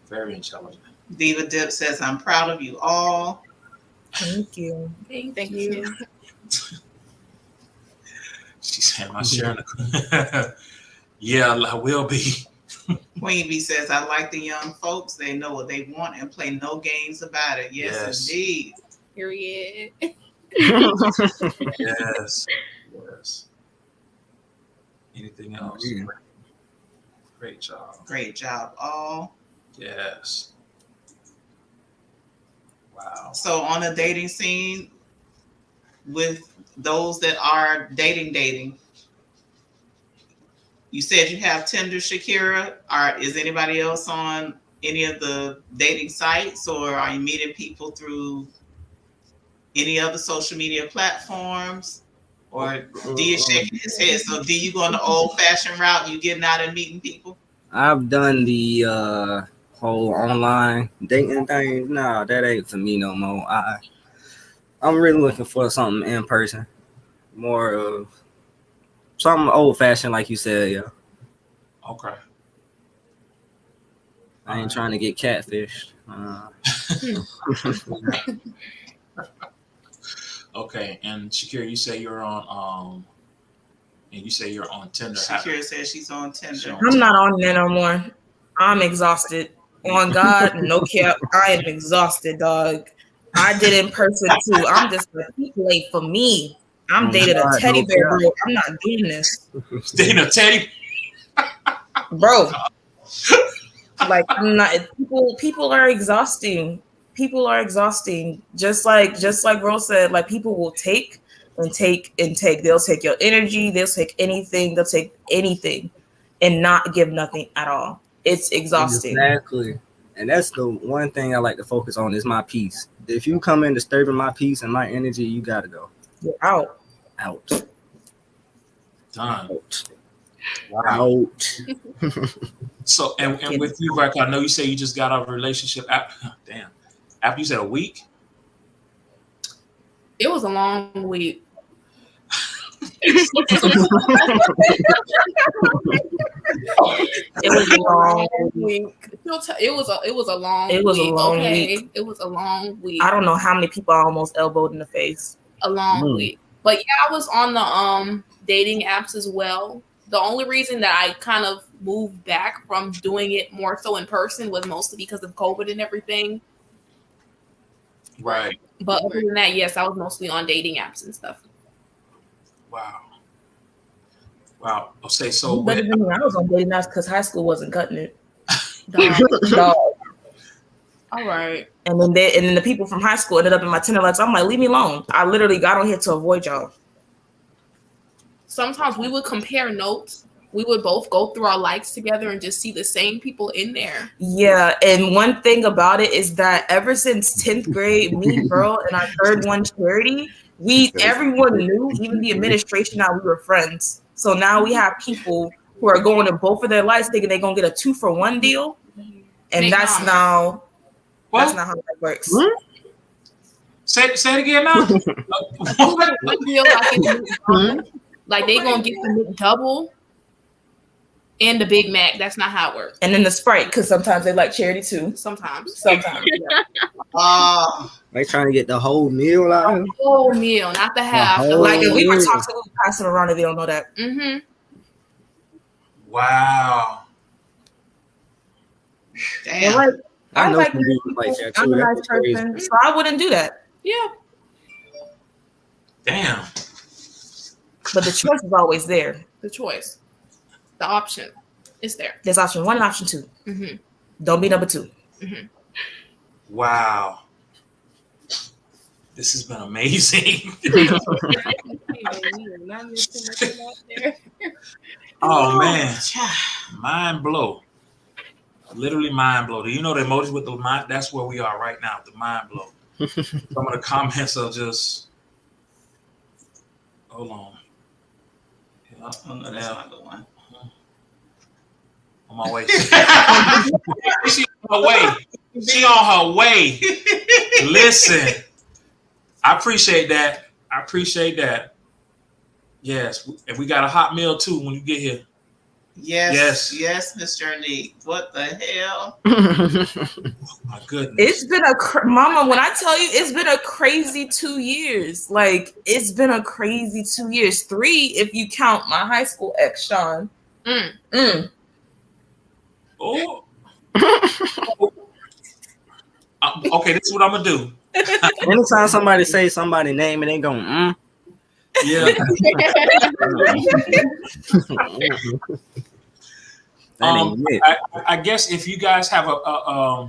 Very intelligent. Diva Dip says, I'm proud of you all. Thank you. Thank you. She said, "I'm sharing the." Yeah, I will be. Queen Bee says, I like the young folks. They know what they want and play no games about it. Yes. Indeed. Period. Yes. Anything else? Yeah. Great job. Great job, all. Yes. Wow. So on the dating scene, with those that are dating, you said you have Tinder, Shakira. Is anybody else on any of the dating sites, or are you meeting people through any other social media platforms? Or D is shaking his head. So D, you going the old-fashioned route? You getting out and meeting people? I've done the whole online dating thing. Nah, that ain't for me no more. I'm really looking for something in person, more of something old-fashioned, like you said. Yeah. Okay. I ain't trying to get catfished. Okay, and Shakira, you say you're on Tinder. Shakira says she's on Tinder. I'm not on there no more. I'm exhausted. On God, no cap. I am exhausted, dog. I did in person too. I'm just like, people ain't for me. I'm dating a teddy bear, bro. I'm not doing this. Dating a teddy, bro. Like, I'm not. People are exhausting. people are exhausting. Just like Rose said, like people will take and take and take. They'll take your energy. They'll take anything. They'll take anything, and not give nothing at all. It's exhausting. Exactly. And that's the one thing I like to focus on is my peace. If you come in disturbing my peace and my energy, you gotta go. You're out. Out. Done. Out. Wow. Out. So, and with you, Rick, I know you say you just got out of a relationship. After you said a week? It was a long week. It was a long week. It was a long week. Week. It was a long week. I don't know how many people I almost elbowed in the face. A long week. But yeah, I was on the dating apps as well. The only reason that I kind of moved back from doing it more so in person was mostly because of COVID and everything. Right. But other than that, yes, I was mostly on dating apps and stuff. Wow. Okay, so Better than me. I was on dating apps because high school wasn't cutting it. Dog. All right. And then the people from high school ended up in my Tinder likes. I'm like, leave me alone. I literally got on here to avoid y'all. Sometimes we would compare notes. We would both go through our likes together and just see the same people in there. Yeah, and one thing about it is that ever since 10th grade, me, Pearl, and our third one, Charity, everyone knew, even the administration, that we were friends. So now we have people who are going to both of their lives thinking they're going to get a 2-for-1 deal. And that's not how that works. Say it again now. Like they going to get the double and the Big Mac. That's not how it works. And then the Sprite, because sometimes they like Charity too. Sometimes. Yeah. They trying to get the whole meal out. The whole meal, not the half. Like if we were toxic, we would pass them around if they don't know that. Mm-hmm. Wow. Damn. I'm like that too. I'm a nice person, so I wouldn't do that. Yeah. Damn. But the choice is always there. The choice. The option is there. There's option 1 and option 2. Mm-hmm. Don't be number 2. Mm-hmm. Wow. This has been amazing. Oh man. Mind blow. Literally mind blow. Do you know the emojis with the mind? That's where we are right now. The mind blow. Some of the comments are just. Hold on. That's not the one. On my way. She on her way. She on her way. Listen. I appreciate that. Yes. And we got a hot meal too when you get here. Yes, Mr. Neat. What the hell? My goodness. It's been Mama, when I tell you, it's been a crazy 2 years. Like, it's been a crazy 2 years. 3 if you count my high school ex, Sean. Oh. Okay, this is what I'm going to do. Anytime somebody say somebody's name, it ain't going, Yeah. I guess if you guys have a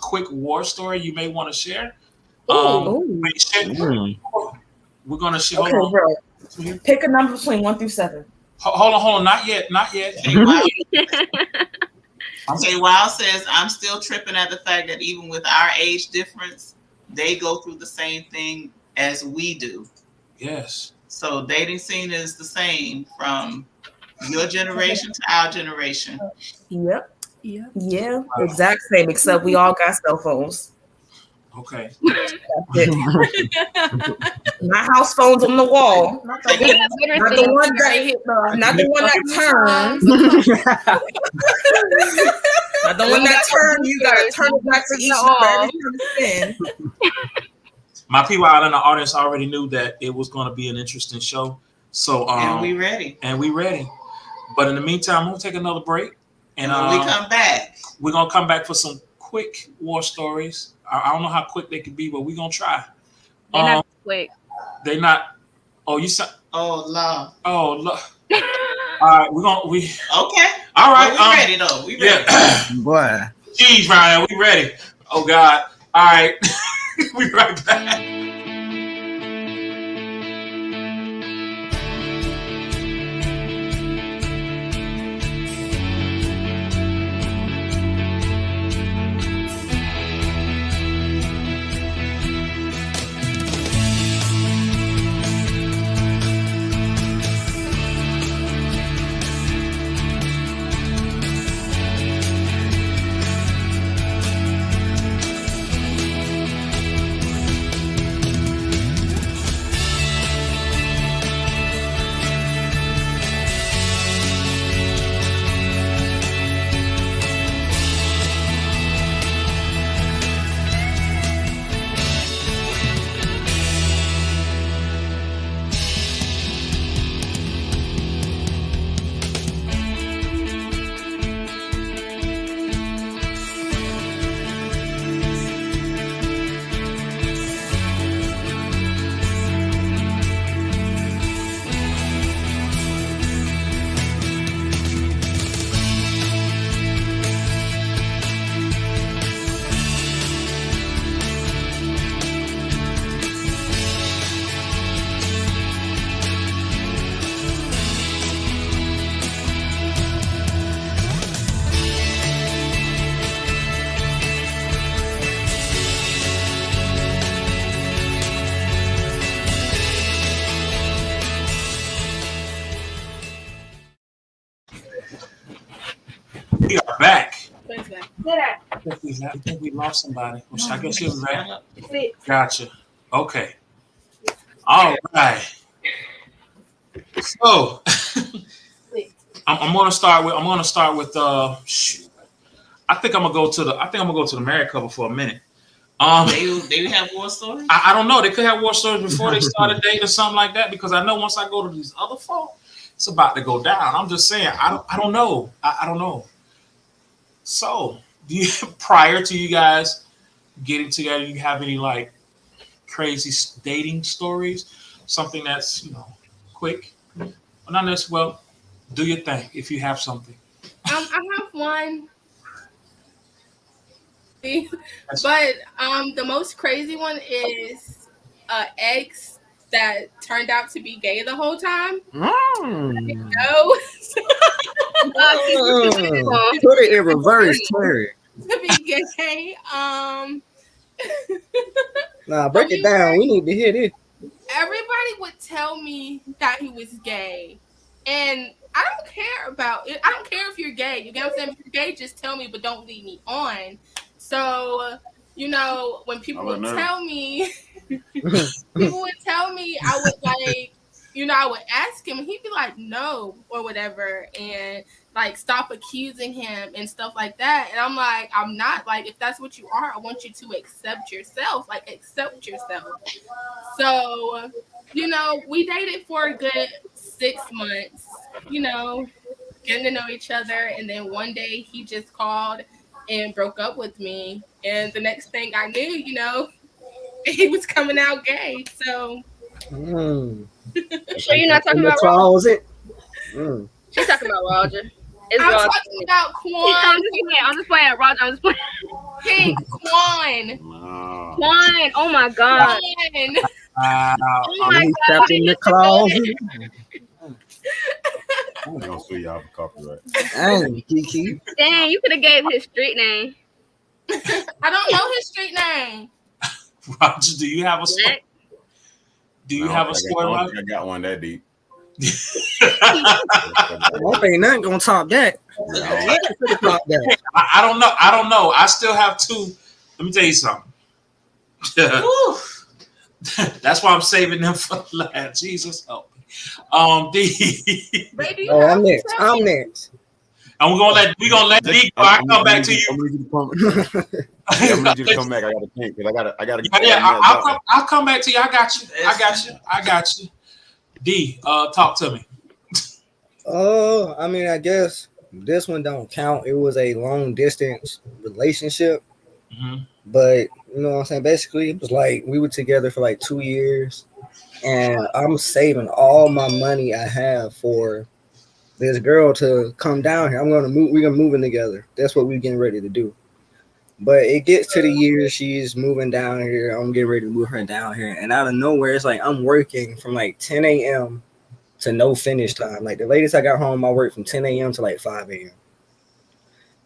quick war story you may want to share. We're gonna share. Okay, bro. Pick a number between 1 through 7. Hold on. Not yet. Wild says, I'm still tripping at the fact that even with our age difference, they go through the same thing as we do. Yes. So dating scene is the same from your generation to our generation. Yep. Yeah. Exact same, except we all got cell phones. Okay. My house phone's on the wall. Not the one that turned. Not the one that turned. You gotta turn it back to each other. My people out in the audience already knew that it was going to be an interesting show. So and we ready. But in the meantime, we'll take another break. And when we come back, we're gonna come back for some quick war stories. I don't know how quick they could be, but we're gonna try. They're not quick. They're not. Oh, you said. Oh, love. Oh, look. All right, we. Okay. All right, well, we ready though. We ready. Boy. Jeez, Ryan, we ready. Oh God. All right. We'll be right back. We are back. I think we lost somebody. I guess she was back. Gotcha. Okay. All right. So I'm gonna start with shoot. I think I'm gonna go to the married couple for a minute. They have war stories? I don't know. They could have war stories before they started dating or something like that, because I know once I go to these other folk, it's about to go down. I'm just saying, I don't know. I don't know. So, prior to you guys getting together, you have any like crazy dating stories? Something that's, quick? Well, not necessarily. Well, do your thing if you have something. I have one. But the most crazy one is an ex that turned out to be gay the whole time. No. Put it in reverse, Terry. To be gay. Nah, break it down. We need to hear this. Everybody would tell me that he was gay. And I don't care about it. I don't care if you're gay. You get what I'm saying? If you're gay, just tell me, but don't lead me on. So, when people would tell me, I would like, I would ask him, and he'd be like, no, or whatever, and like stop accusing him and stuff like that. And I'm like, I'm not. Like, if that's what you are, I want you to accept yourself. Like, accept yourself. So, we dated for a good 6 months, getting to know each other. And then one day he just called and broke up with me. And the next thing I knew, he was coming out gay. So. So you're not talking about Roger? She's talking about Roger. I'm talking about Quan. I'm just playing Roger. I'm just playing. Hey, Quan. Quan. Oh my God. Quan. Oh my God. In the closet. I'm gonna sue y'all for copyright. Dang, Kiki. Dang, you could have gave his street name. I don't know his street name. Roger, do you have a story? Do you have a story, Roger? I got one that deep. I don't think nothing gonna top that. I don't know. I don't know. I still have two. Let me tell you something. That's why I'm saving them for last. Jesus help me. I'm next. I'm next. And we're gonna let D go. I come back to you. I'm gonna need you to come back. I gotta think because I gotta. Yeah, I'll come back to you. I got you. D, talk to me. I mean, I guess this one don't count. It was a long distance relationship, but you know what I'm saying. Basically, it was like we were together for like 2 years, and I'm saving all my money I have for this girl to come down here. We're gonna move in together. That's what we're getting ready to do. But it gets to the year she's moving down here. I'm getting ready to move her down here, and out of nowhere, it's like I'm working from like 10 a.m. to no finish time. Like the latest I got home, I worked from 10 a.m. to like 5 a.m.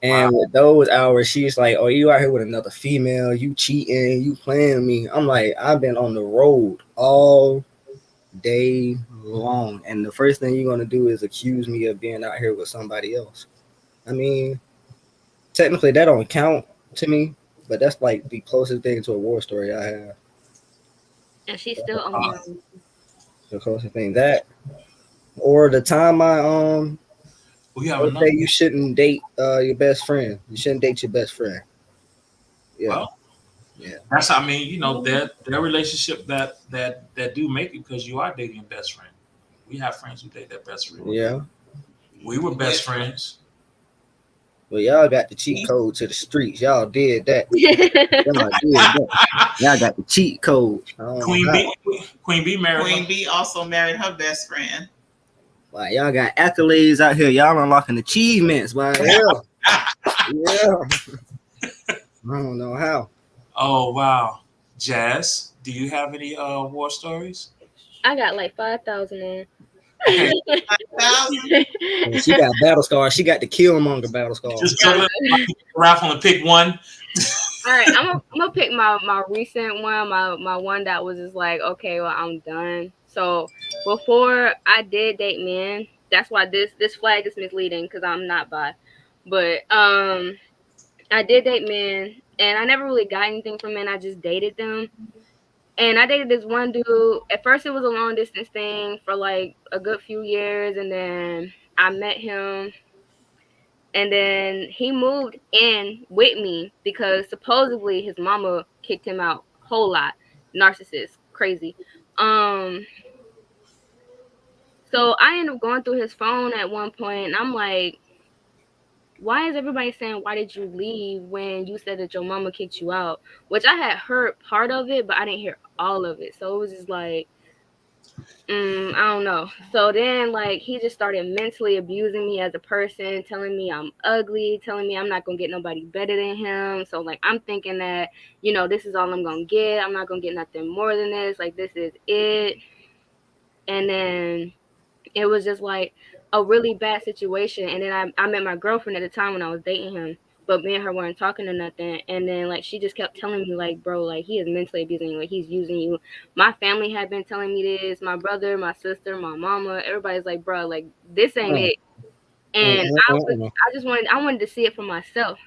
And with those hours, she's like, "Oh, you out here with another female? You cheating? You playing me?" I'm like, "I've been on the road all day long, and the first thing you're gonna do is accuse me of being out here with somebody else." I mean, technically that don't count to me, but that's like the closest thing to a war story I have. And she's still on. The closest thing that, or the time We have I would another. say you shouldn't date your best friend. You shouldn't date your best friend. Yeah. Well, yeah. That's I mean, you know, their relationship that do make it because you are dating your best friend. We have friends who date their best friend. Yeah. We were best friends. Well, y'all got the cheat code to the streets. Y'all did that. Y'all did that. Y'all got the cheat code. Queen B married. Queen B also married her best friend. Wow, y'all got accolades out here. Y'all unlocking achievements, man. Yeah. Yeah. I don't know how. Oh wow, Jazz, do you have any war stories? I got like 5,000 in. Okay. And she got battle scars. She got the Killmonger battle scars. Just raffle and pick one. All right, I'm gonna pick my recent one, my one that was just like, okay, well, I'm done. So before I did date men, that's why this flag is misleading because I'm not bi, but I did date men, and I never really got anything from men. I just dated them. And I dated this one dude. At first, it was a long distance thing for like a good few years. And then I met him. And then he moved in with me because supposedly his mama kicked him out. Whole lot. Narcissist. Crazy. So I ended up going through his phone at one point, and I'm like, why is everybody saying, why did you leave when you said that your mama kicked you out? Which I had heard part of it, but I didn't hear all of it. So it was just like, I don't know. So then, like, he just started mentally abusing me as a person, telling me I'm ugly, telling me I'm not going to get nobody better than him. So, like, I'm thinking that, you know, this is all I'm going to get. I'm not going to get nothing more than this. Like, this is it. And then it was just like a really bad situation. And then I met my girlfriend at the time when I was dating him, but me and her weren't talking or nothing. And then like she just kept telling me like, bro, like he is mentally abusing you, like he's using you. My family had been telling me this, my brother, my sister, my mama, everybody's like, bro, like this ain't it. And I wanted to see it for myself.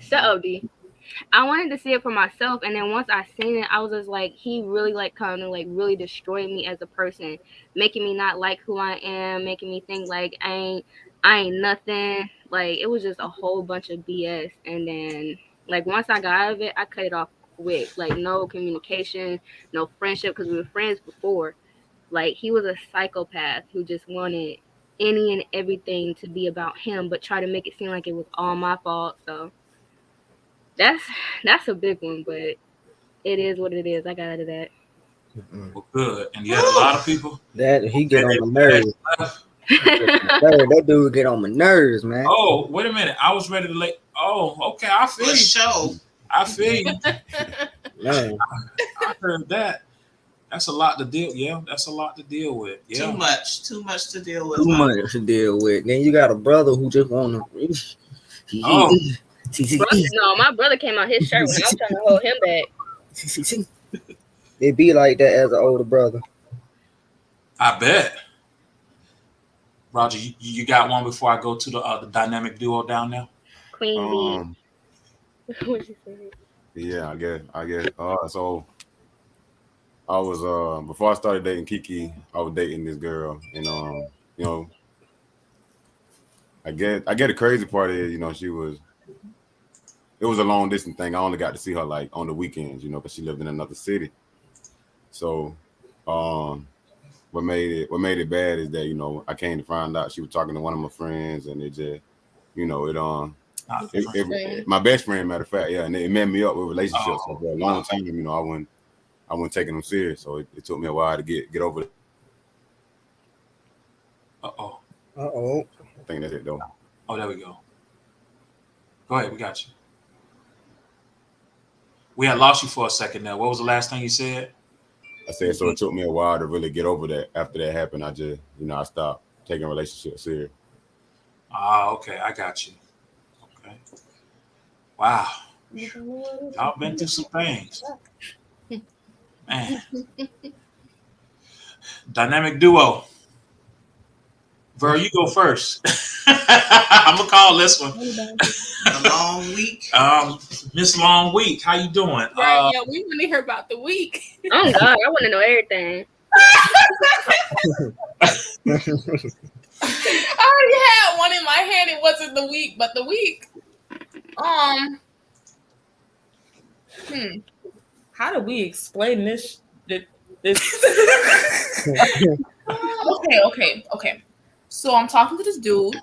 Shut up, D. I wanted to see it for myself, and then once I seen it, I was just like, he really like kind of like really destroyed me as a person, making me not like who I am, making me think like I ain't nothing. Like it was just a whole bunch of BS. And then like once I got out of it, I cut it off quick. Like no communication, no friendship, because we were friends before. Like he was a psychopath who just wanted any and everything to be about him, but try to make it seem like it was all my fault. So that's a big one, but it is what it is. I got out of that. Well, good. And you had a lot of people that he get on my nerves. That dude get on my nerves, man. Oh, wait a minute. I was ready to lay. Oh, okay. I feel you. Show. I feel you. Man. I heard that. That's a lot to deal. Yeah, that's a lot to deal with. Yeah. Too much to deal with. Too much to deal with. Then you got a brother who just wanna. No, my brother came out his shirt when I was trying to hold him back. It be like that as an older brother. I bet. Roger, you got one before I go to the dynamic duo down there? Queen B. What'd you say? Yeah, I guess. So I was before I started dating Kiki, I was dating this girl, and you know, I get the crazy part is, you know, it was a long distance thing. I only got to see her like on the weekends, you know, because she lived in another city. So, what made it bad is that, you know, I came to find out she was talking to one of my friends, and it just, you know, my best friend, matter of fact, yeah, and it met me up with relationships. So for a long time, you know, I wasn't taking them serious. So it took me a while to get over it. Uh-oh. I think that's it though. Oh, there we go. Go ahead, we got you. We had lost you for a second there. What was the last thing you said? I said, so it took me a while to really get over that. After that happened, I just, I stopped taking relationships serious. Ah, okay, I got you. Okay. Wow. Y'all been through some things. Man. Dynamic duo. Ver, you go first. I'm gonna call this one. A long week. Miss Long Week, how you doing? Right, yeah, we want to hear about the week. Oh God, I want to know everything. I already had one in my hand. It wasn't the week, but the week. How do we explain this? Okay. So I'm talking to this dude.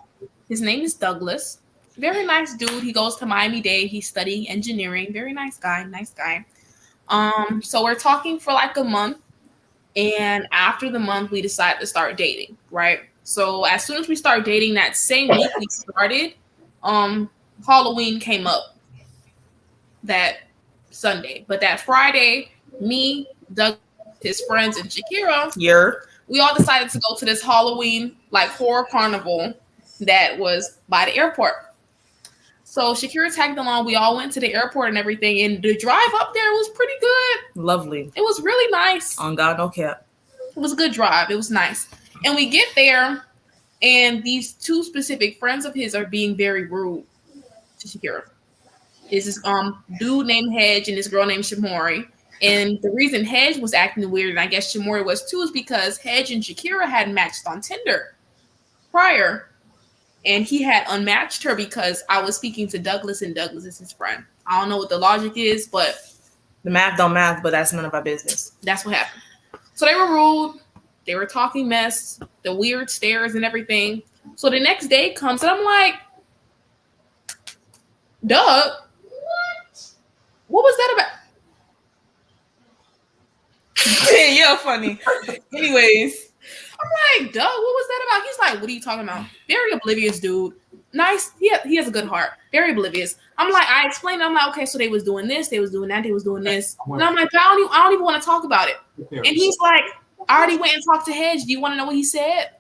His name is Douglas. Very nice dude. He goes to Miami-Dade. He's studying engineering. Very nice guy. So we're talking for like a month. And after the month, we decided to start dating, right? So as soon as we started dating, that same week we started, Halloween came up that Sunday. But that Friday, me, Doug, his friends, and Shakira, we all decided to go to this Halloween like horror carnival that was by the airport. So Shakira tagged along. We all went to the airport and everything. And the drive up there was pretty good. Lovely. It was really nice. On God, no cap. It was a good drive. It was nice. And we get there, and these two specific friends of his are being very rude to Shakira. Is this dude named Hedge and this girl named Shamori. And the reason Hedge was acting weird, and I guess Shamori was too, is because Hedge and Shakira had matched on Tinder prior. And he had unmatched her because I was speaking to Douglas, and Douglas is his friend. I don't know what the logic is, but the math don't math, but that's none of our business. That's what happened. So they were rude. They were talking mess, the weird stares and everything. So the next day comes, and I'm like, Doug, what was that about? Yeah, funny. Anyways, I'm like, Doug, what was that about? He's like, what are you talking about? Very oblivious dude. Nice. He has a good heart. Very oblivious. I'm like, I explained. I'm like, okay, so they was doing this, they was doing that, they was doing this. And I'm like, I don't even want to talk about it. And he's like, I already went and talked to Hedge. Do you want to know what he said?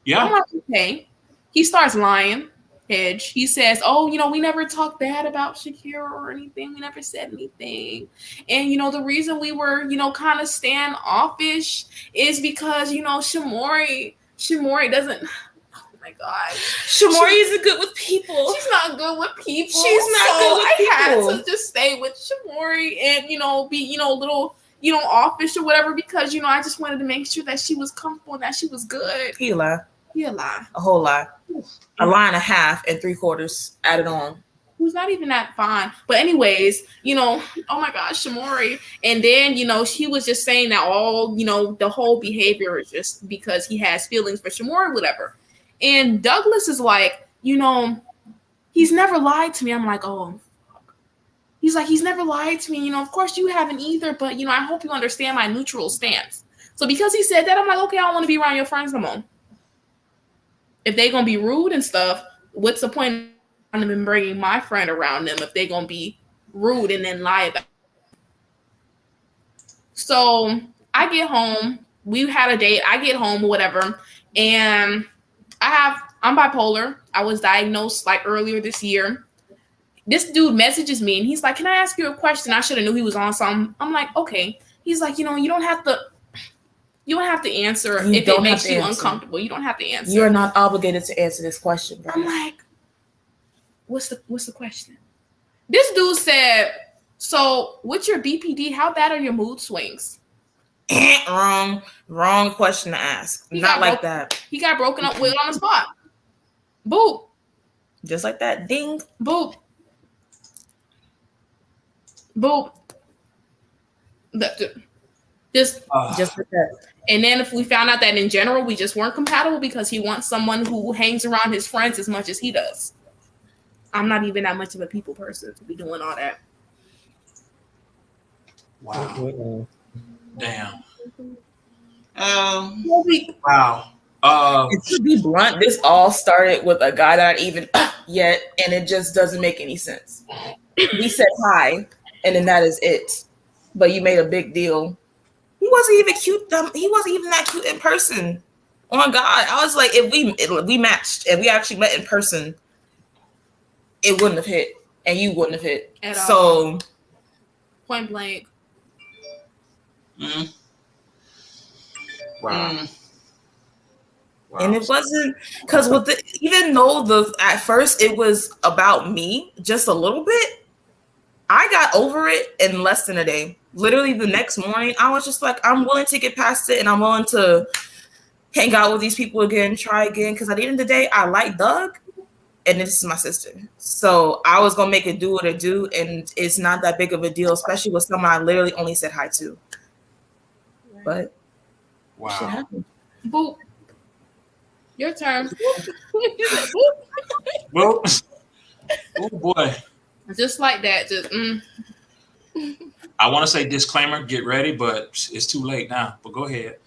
Yeah. I'm like, okay. He starts lying. Hedge. He says, oh, we never talked bad about Shakira or anything. We never said anything. And, the reason we were, kind of standoffish is because, Shamori doesn't, oh my God. Shamori isn't good with people. She's not good with people. She's not good with people. I had to just stay with Shamori and, be, a little, offish or whatever because, I just wanted to make sure that she was comfortable and that she was good. He a lie. A whole lie. A lie and a half and 3/4 added on. Who's not even that fine. But anyways, oh my gosh, Shamori. And then, she was just saying that all, the whole behavior is just because he has feelings for Shamori, whatever. And Douglas is like, he's never lied to me. I'm like, oh. He's like, he's never lied to me. Of course you haven't either, but, I hope you understand my neutral stance. So because he said that, I'm like, okay, I don't want to be around your friends no more. If they gonna be rude and stuff, what's the point of them bringing my friend around them if they gonna be rude and then lie about it? So I get home. We had a date. I get home or whatever, and I'm bipolar. I was diagnosed like earlier this year. This dude messages me and he's like, "Can I ask you a question?" I should have knew he was on something. I'm like, "Okay." He's like, "You don't have to." You don't have to answer if it makes you uncomfortable. You don't have to answer. You're not obligated to answer this question, bro. I'm like, what's the question? This dude said, so what's your BPD? How bad are your mood swings? Wrong question to ask. Not like that. He got broken up with on the spot. Boop. Just like that. Ding. Boop. Boop. Just like that. And then if we found out that in general we just weren't compatible because he wants someone who hangs around his friends as much as he does. I'm not even that much of a people person to be doing all that. Wow. Damn. Wow. To be blunt, this all started with a guy that I even yet, and it just doesn't make any sense. We said hi, and then that is it. But you made a big deal. He wasn't even cute. He wasn't even that cute in person. Oh my God. I was like, if we matched and we actually met in person, it wouldn't have hit. And you wouldn't have hit. At so all. Point blank. Mm. Wow. Wow. And it wasn't because even though at first it was about me just a little bit, I got over it in less than a day. Literally the next morning, I was just like, I'm willing to get past it and I'm willing to hang out with these people again, try again. Because at the end of the day, I like Doug and this is my sister. So I was going to make it do what it do. And it's not that big of a deal, especially with someone I literally only said hi to. But shit happened. Boop. Your turn. Boop. Oh boy. Just like that. I want to say disclaimer, get ready, but it's too late now. But go ahead.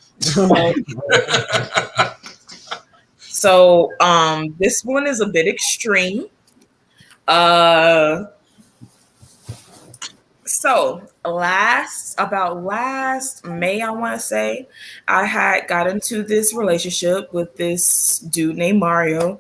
So this one is a bit extreme. So last May, I want to say, I had got into this relationship with this dude named Mario.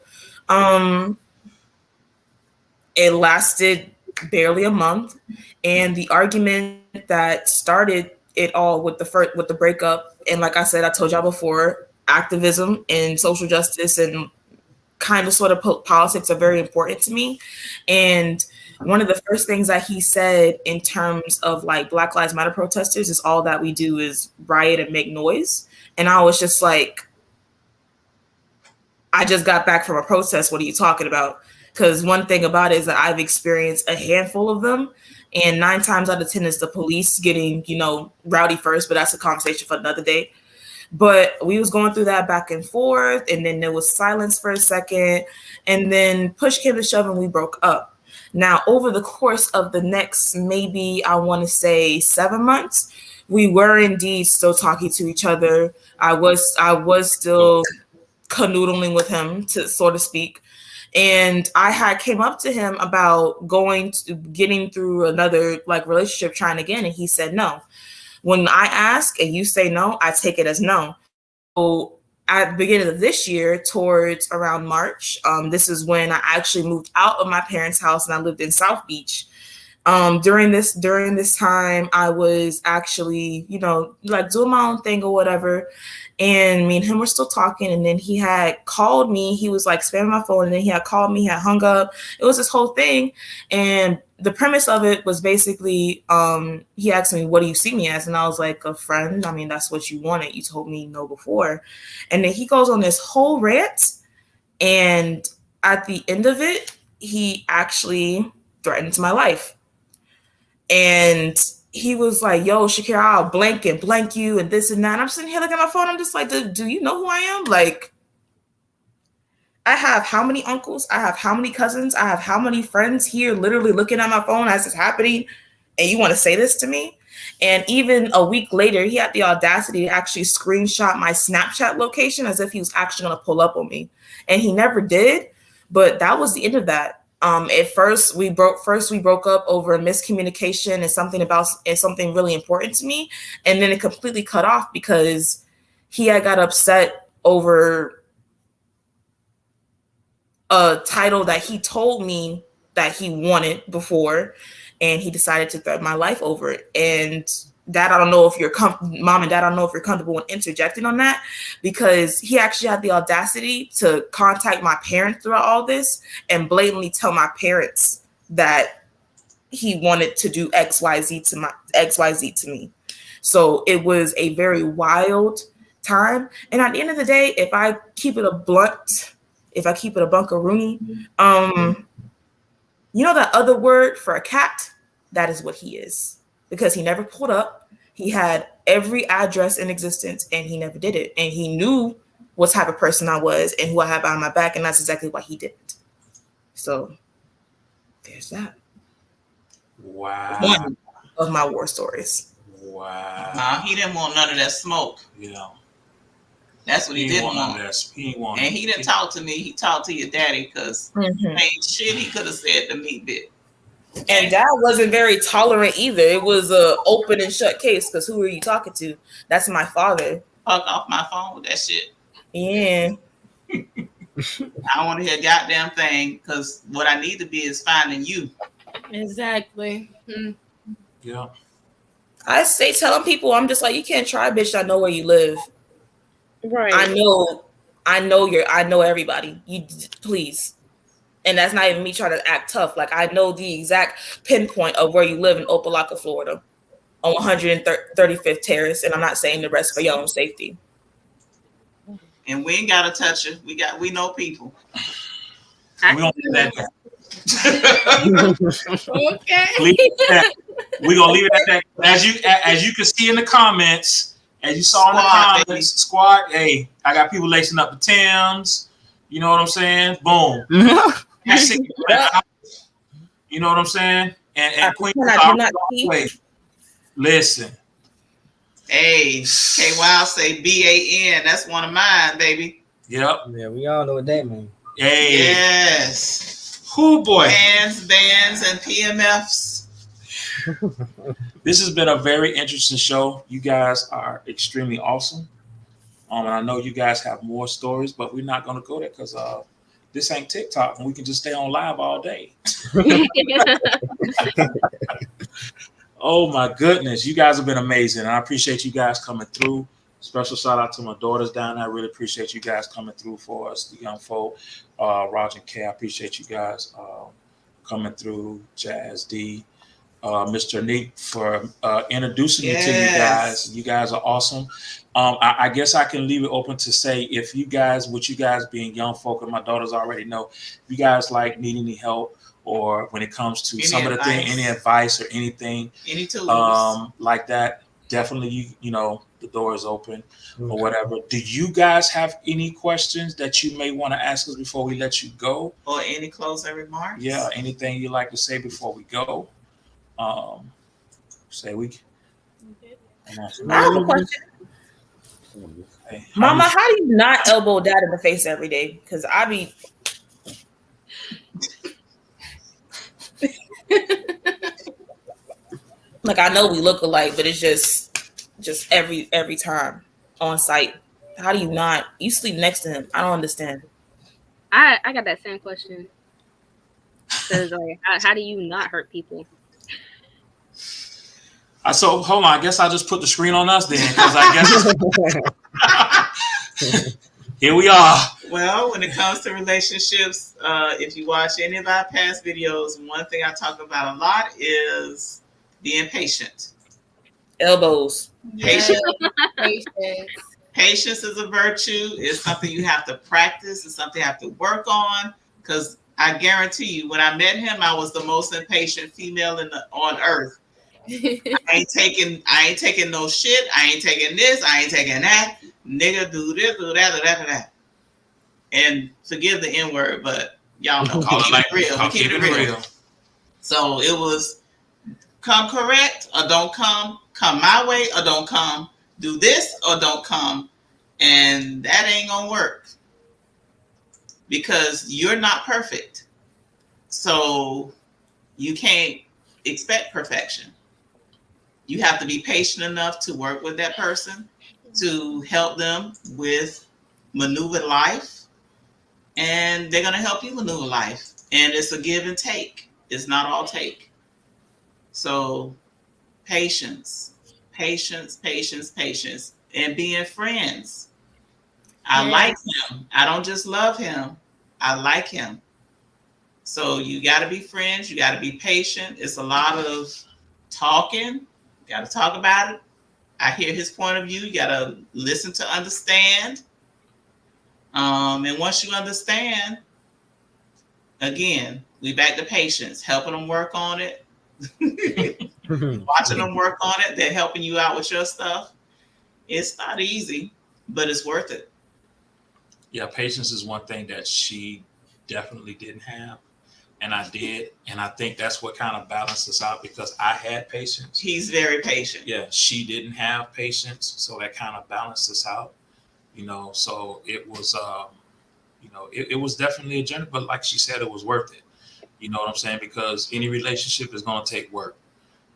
It lasted barely a month, and the argument that started it all with the breakup, and like I said, I told y'all before, activism and social justice and kind of sort of politics are very important to me. And one of the first things that he said in terms of like Black Lives Matter protesters is all that we do is riot and make noise. And I was just like, I just got back from a protest. What are you talking about? Because one thing about it is that I've experienced a handful of them. And 9 times out of 10 is the police getting, rowdy first, but that's a conversation for another day. But we was going through that back and forth, and then there was silence for a second, and then push came to shove and we broke up. Now, over the course of the next, maybe I want to say 7 months, we were indeed still talking to each other. I was still canoodling with him, to so to speak. And I had came up to him about getting through another relationship, trying again, and he said no. When I ask and you say no, I take it as no. So at the beginning of this year, towards around March, this is when I actually moved out of my parents' house and I lived in South Beach. During this time, I was actually, doing my own thing or whatever. And me and him were still talking. And then he had called me. He was spamming my phone. And then he had called me, had hung up. It was this whole thing. And the premise of it was basically, he asked me, what do you see me as? And I was like, a friend. I mean, that's what you wanted. You told me no before. And then he goes on this whole rant. And at the end of it, he actually threatened my life. And he was like, yo, Shakira, I'll blank and blank you and this and that. And I'm sitting here looking at my phone. I'm just like, do you know who I am? I have how many uncles? I have how many cousins? I have how many friends here literally looking at my phone as it's happening? And you want to say this to me? And even a week later, he had the audacity to actually screenshot my Snapchat location as if he was actually going to pull up on me. And he never did. But that was the end of that. At first we broke up over a miscommunication and something really important to me. And then it completely cut off because he had got upset over a title that he told me that he wanted before, and he decided to threaten my life over it. And Dad, I don't know if Mom and Dad, I don't know if you're comfortable in interjecting on that, because he actually had the audacity to contact my parents throughout all this and blatantly tell my parents that he wanted to do XYZ to me. So it was a very wild time. And at the end of the day, if I keep it a bunkaroonie, that other word for a cat, that is what he is. Because he never pulled up. He had every address in existence and he never did it. And he knew what type of person I was and who I had behind my back. And that's exactly why he didn't. So there's that. Wow. One of my war stories. Wow. Nah, he didn't want none of that smoke. Yeah. That's what he didn't want. He ain't want. And he didn't talk to me. He talked to your daddy because ain't shit he could have said to me, bit. And Dad wasn't very tolerant either. It was a open and shut case because who are you talking to? That's my father. Fuck off my phone with that shit. Yeah. I don't want to hear a goddamn thing because what I need to be is finding you. Exactly. Yeah. I say telling people, I'm just like, you can't try, bitch. I know where you live. Right. I know everybody. You please. And that's not even me trying to act tough. Like, I know the exact pinpoint of where you live in Opelika, Florida, on 135th Terrace. And I'm not saying the rest for your own safety. And we ain't gotta touch it. We know people. We gonna leave that there. Okay. We're gonna leave it at that. As you can see in the comments, as you saw in the comments, squad, hey, I got people lacing up the Timbs. You know what I'm saying? Boom. That's it. You know what I'm saying? And Queen listen. Hey, K Wild say BAN. That's one of mine, baby. Yep. Yeah, we all know what that means. Hey. Yes. Who boy? Bands, and PMFs. This has been a very interesting show. You guys are extremely awesome. And I know you guys have more stories, but we're not going to go there because this ain't TikTok and we can just stay on live all day. Oh my goodness. You guys have been amazing. And I appreciate you guys coming through. Special shout out to my daughters down there. I really appreciate you guys coming through for us, the young folk. Roger and Kay, I appreciate you guys coming through. Jazz D, Mr. Neat for introducing me to you guys. You guys are awesome. I guess I can leave it open to say if you guys, with you guys being young folk, and my daughters already know, if you guys like need any help or when it comes to some of the things, any advice or anything, any tools like that, definitely you know the door is open or whatever. Do you guys have any questions that you may want to ask us before we let you go? Or any closing remarks? Yeah, anything you like to say before we go? Say we. I have a question. Hey, Mama, how do you not elbow Dad in the face every day? Because I be. Like, I know we look alike, but it's just every time on site. How do you not? You sleep next to him. I don't understand. I got that same question. Because like, how do you not hurt people? So hold on. I guess I'll just put the screen on us then, because I guess here we are. Well, when it comes to relationships, if you watch any of our past videos, one thing I talk about a lot is being patient. Elbows. Patience. Patience. Patience is a virtue. It's something you have to practice. It's something you have to work on. Because I guarantee you, when I met him, I was the most impatient female on earth. I ain't taking no shit. I ain't taking this. I ain't taking that. Nigga, do this, do that, do that, do that. And forgive the N word, but y'all know. Keep it real. So it was come correct or don't come my way or don't come, do this or don't come, and that ain't gonna work because you're not perfect. So you can't expect perfection. You have to be patient enough to work with that person, to help them with maneuver life, and they're gonna help you maneuver life. And it's a give and take. It's not all take. So patience, and being friends. I like him. I don't just love him. I like him. So you got to be friends. You got to be patient. It's a lot of talking. You got to talk about it. I hear his point of view. You got to listen to understand. And once you understand, again, we back to patience, helping them work on it. Watching them work on it, they're helping you out with your stuff. It's not easy, but it's worth it. Yeah, patience is one thing that she definitely didn't have, and I did, and I think that's what kind of balanced us out because I had patience. He's very patient. Yeah, she didn't have patience, so that kind of balanced us out. So it was, it was definitely a journey, but like she said, it was worth it. You know what I'm saying? Because any relationship is going to take work.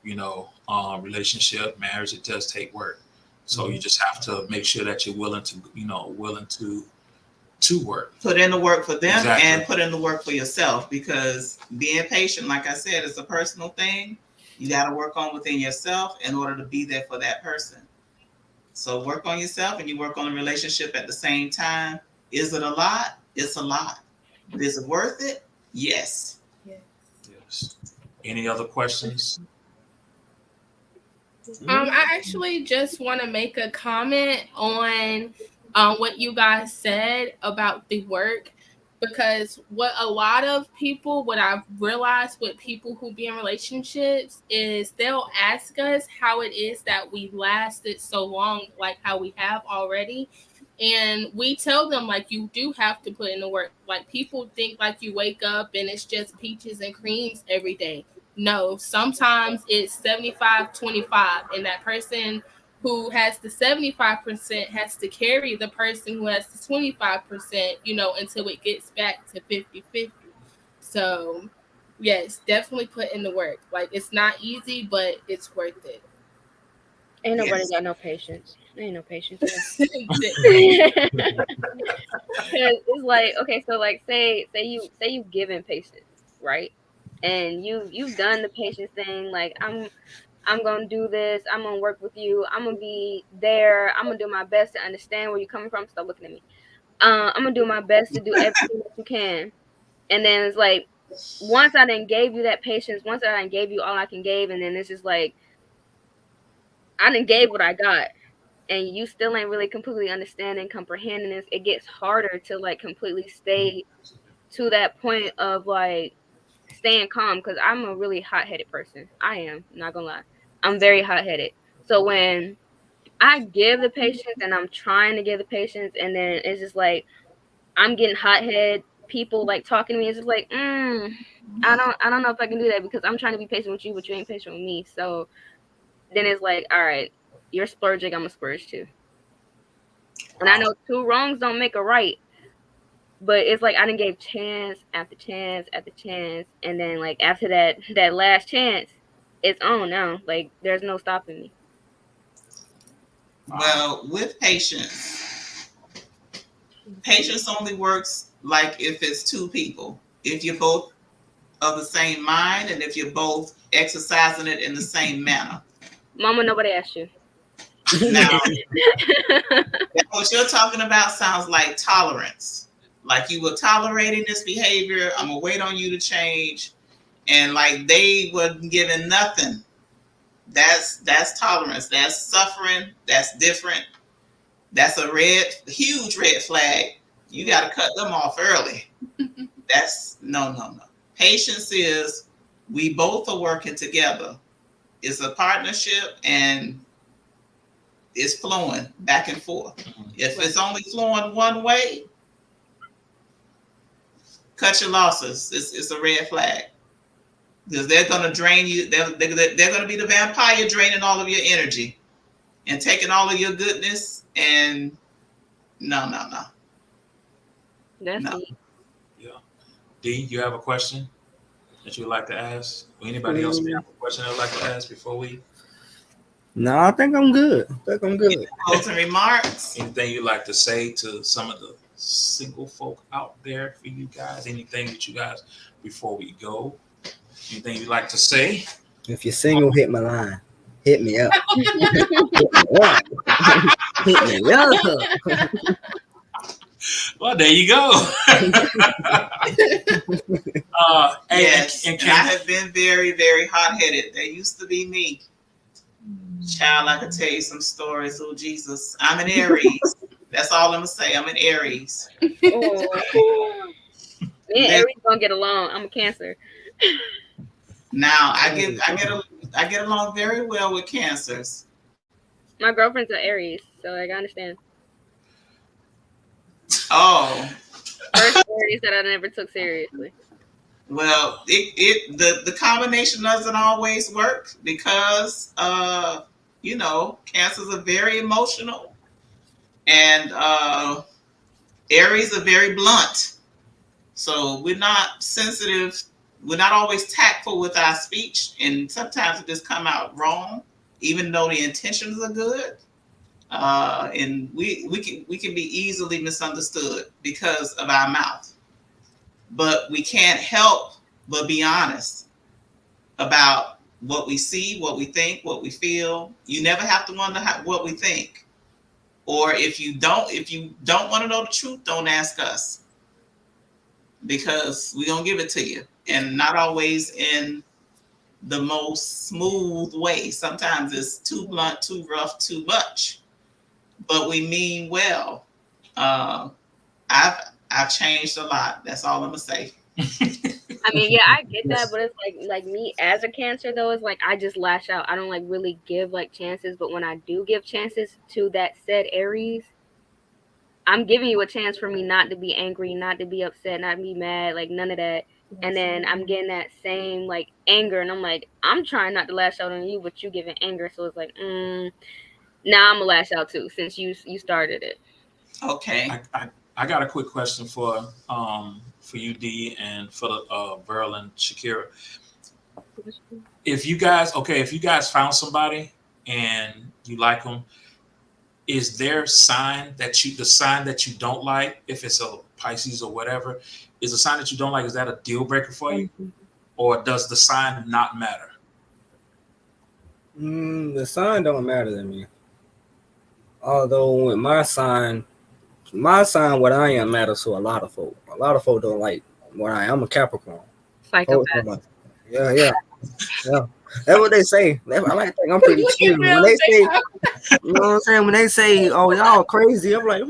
Relationship, marriage, it does take work. So you just have to make sure that you're willing to work. Put in the work for them and put in the work for yourself, because being patient, like I said, is a personal thing. You got to work on within yourself in order to be there for that person. So work on yourself and you work on the relationship at the same time. Is it a lot? It's a lot. But is it worth it? Yes. Yes. Any other questions? I actually just want to make a comment on what you guys said about the work, because what I've realized with people who be in relationships is they'll ask us how it is that we lasted so long, like how we have already. And we tell them, like, you do have to put in the work. Like, people think like you wake up and it's just peaches and creams every day. No, sometimes it's 75-25, and that person who has the 75% has to carry the person who has the 25%, until it gets back to 50-50. So, yes, definitely put in the work. Like, it's not easy, but it's worth it. Ain't nobody got no patience. Ain't no patience. It's like, okay, so like say you given patience, right? And you've done the patience thing, like I'm gonna do this, I'm gonna work with you, I'm gonna be there, I'm gonna do my best to understand where you're coming from. Stop looking at me. I'm gonna do my best to do everything that you can. And then it's like, once I done gave you that patience, once I done gave you all I can give, and then it's just like, I done gave what I got, and you still ain't really completely understanding, comprehending this, it gets harder to like completely stay to that point of like staying calm, because I'm a really hot-headed person. I am, not gonna lie. I'm very hot-headed. So when I give the patience and I'm trying to give the patience, and then it's just like I'm getting hot-headed, people like talking to me, it's just like, I don't know if I can do that, because I'm trying to be patient with you, but you ain't patient with me. So then it's like, all right, you're splurging, I'm a splurge too. And I know two wrongs don't make a right, but it's like I done gave chance after chance after chance, and then like after that last chance, it's on now. Like there's no stopping me. Well, with patience only works like if it's two people. If you're both of the same mind, and if you're both exercising it in the same manner. Mama, nobody asked you. Now, what you're talking about sounds like tolerance. Like you were tolerating this behavior. I'm gonna wait on you to change, and like they were giving nothing. That's tolerance. That's suffering. That's different. That's a huge red flag. You got to cut them off early. That's no. Patience is we both are working together. It's a partnership, and it's flowing back and forth. If it's only flowing one way, cut your losses. It's a red flag, because they're going to drain you. They're going to be the vampire, draining all of your energy and taking all of your goodness. And no. That's no. me. Yeah. D, you have a question that you would like to ask? Or anybody else may have a question they would like to ask before we? No, I think I'm good. Closing remarks. Anything you'd like to say to some of the single folk out there for you guys? Anything that you guys, before we go, anything you'd like to say? If you're single, hit my line. Hit me up. Hit me up. Well, there you go. Yes, and I have been very, very hot-headed. That used to be me. Child, I could tell you some stories. Oh, Jesus. I'm an Aries. That's all I'm going to say. I'm an Aries. Oh. Me and Aries gonna get along. I'm a Cancer. Now, I get along very well with Cancers. My girlfriend's an Aries, so like, I understand. Oh. First Aries that I never took seriously. Well, the combination doesn't always work, because Cancers are very emotional. And Aries are very blunt. So we're not sensitive. We're not always tactful with our speech. And sometimes it just come out wrong, even though the intentions are good. And we can be easily misunderstood because of our mouth. But we can't help but be honest about what we see, what we think, what we feel. You never have to wonder what we think. Or if you don't want to know the truth, don't ask us, because we're gonna give it to you, and not always in the most smooth way. Sometimes it's too blunt, too rough, too much, but we mean well. I've changed a lot. That's all I'm gonna say. I mean, yeah, I get that, but it's like me as a Cancer though, it's like I just lash out. I don't like really give like chances, but when I do give chances to that said Aries, I'm giving you a chance for me not to be angry, not to be upset, not to be mad, like none of that. And then I'm getting that same like anger, and I'm like, I'm trying not to lash out on you, but you giving anger, so it's like, now I'm gonna lash out too, since you started it. Okay. I got a quick question for you, D, and for Verl and Shakira. If you guys found somebody and you like them, is there the sign that you don't like, if it's a Pisces or whatever, is the sign that you don't like, is that a deal breaker for you? Or does the sign not matter? The sign don't matter to me. Although with my sign, what I am matters to a lot of folk. A lot of folk don't like what I am. I'm a Capricorn. Psychopath. Yeah. That's what they say. I like to think I'm pretty chill. When they say, you know what I'm saying? When they say, "Oh, y'all crazy," I'm like,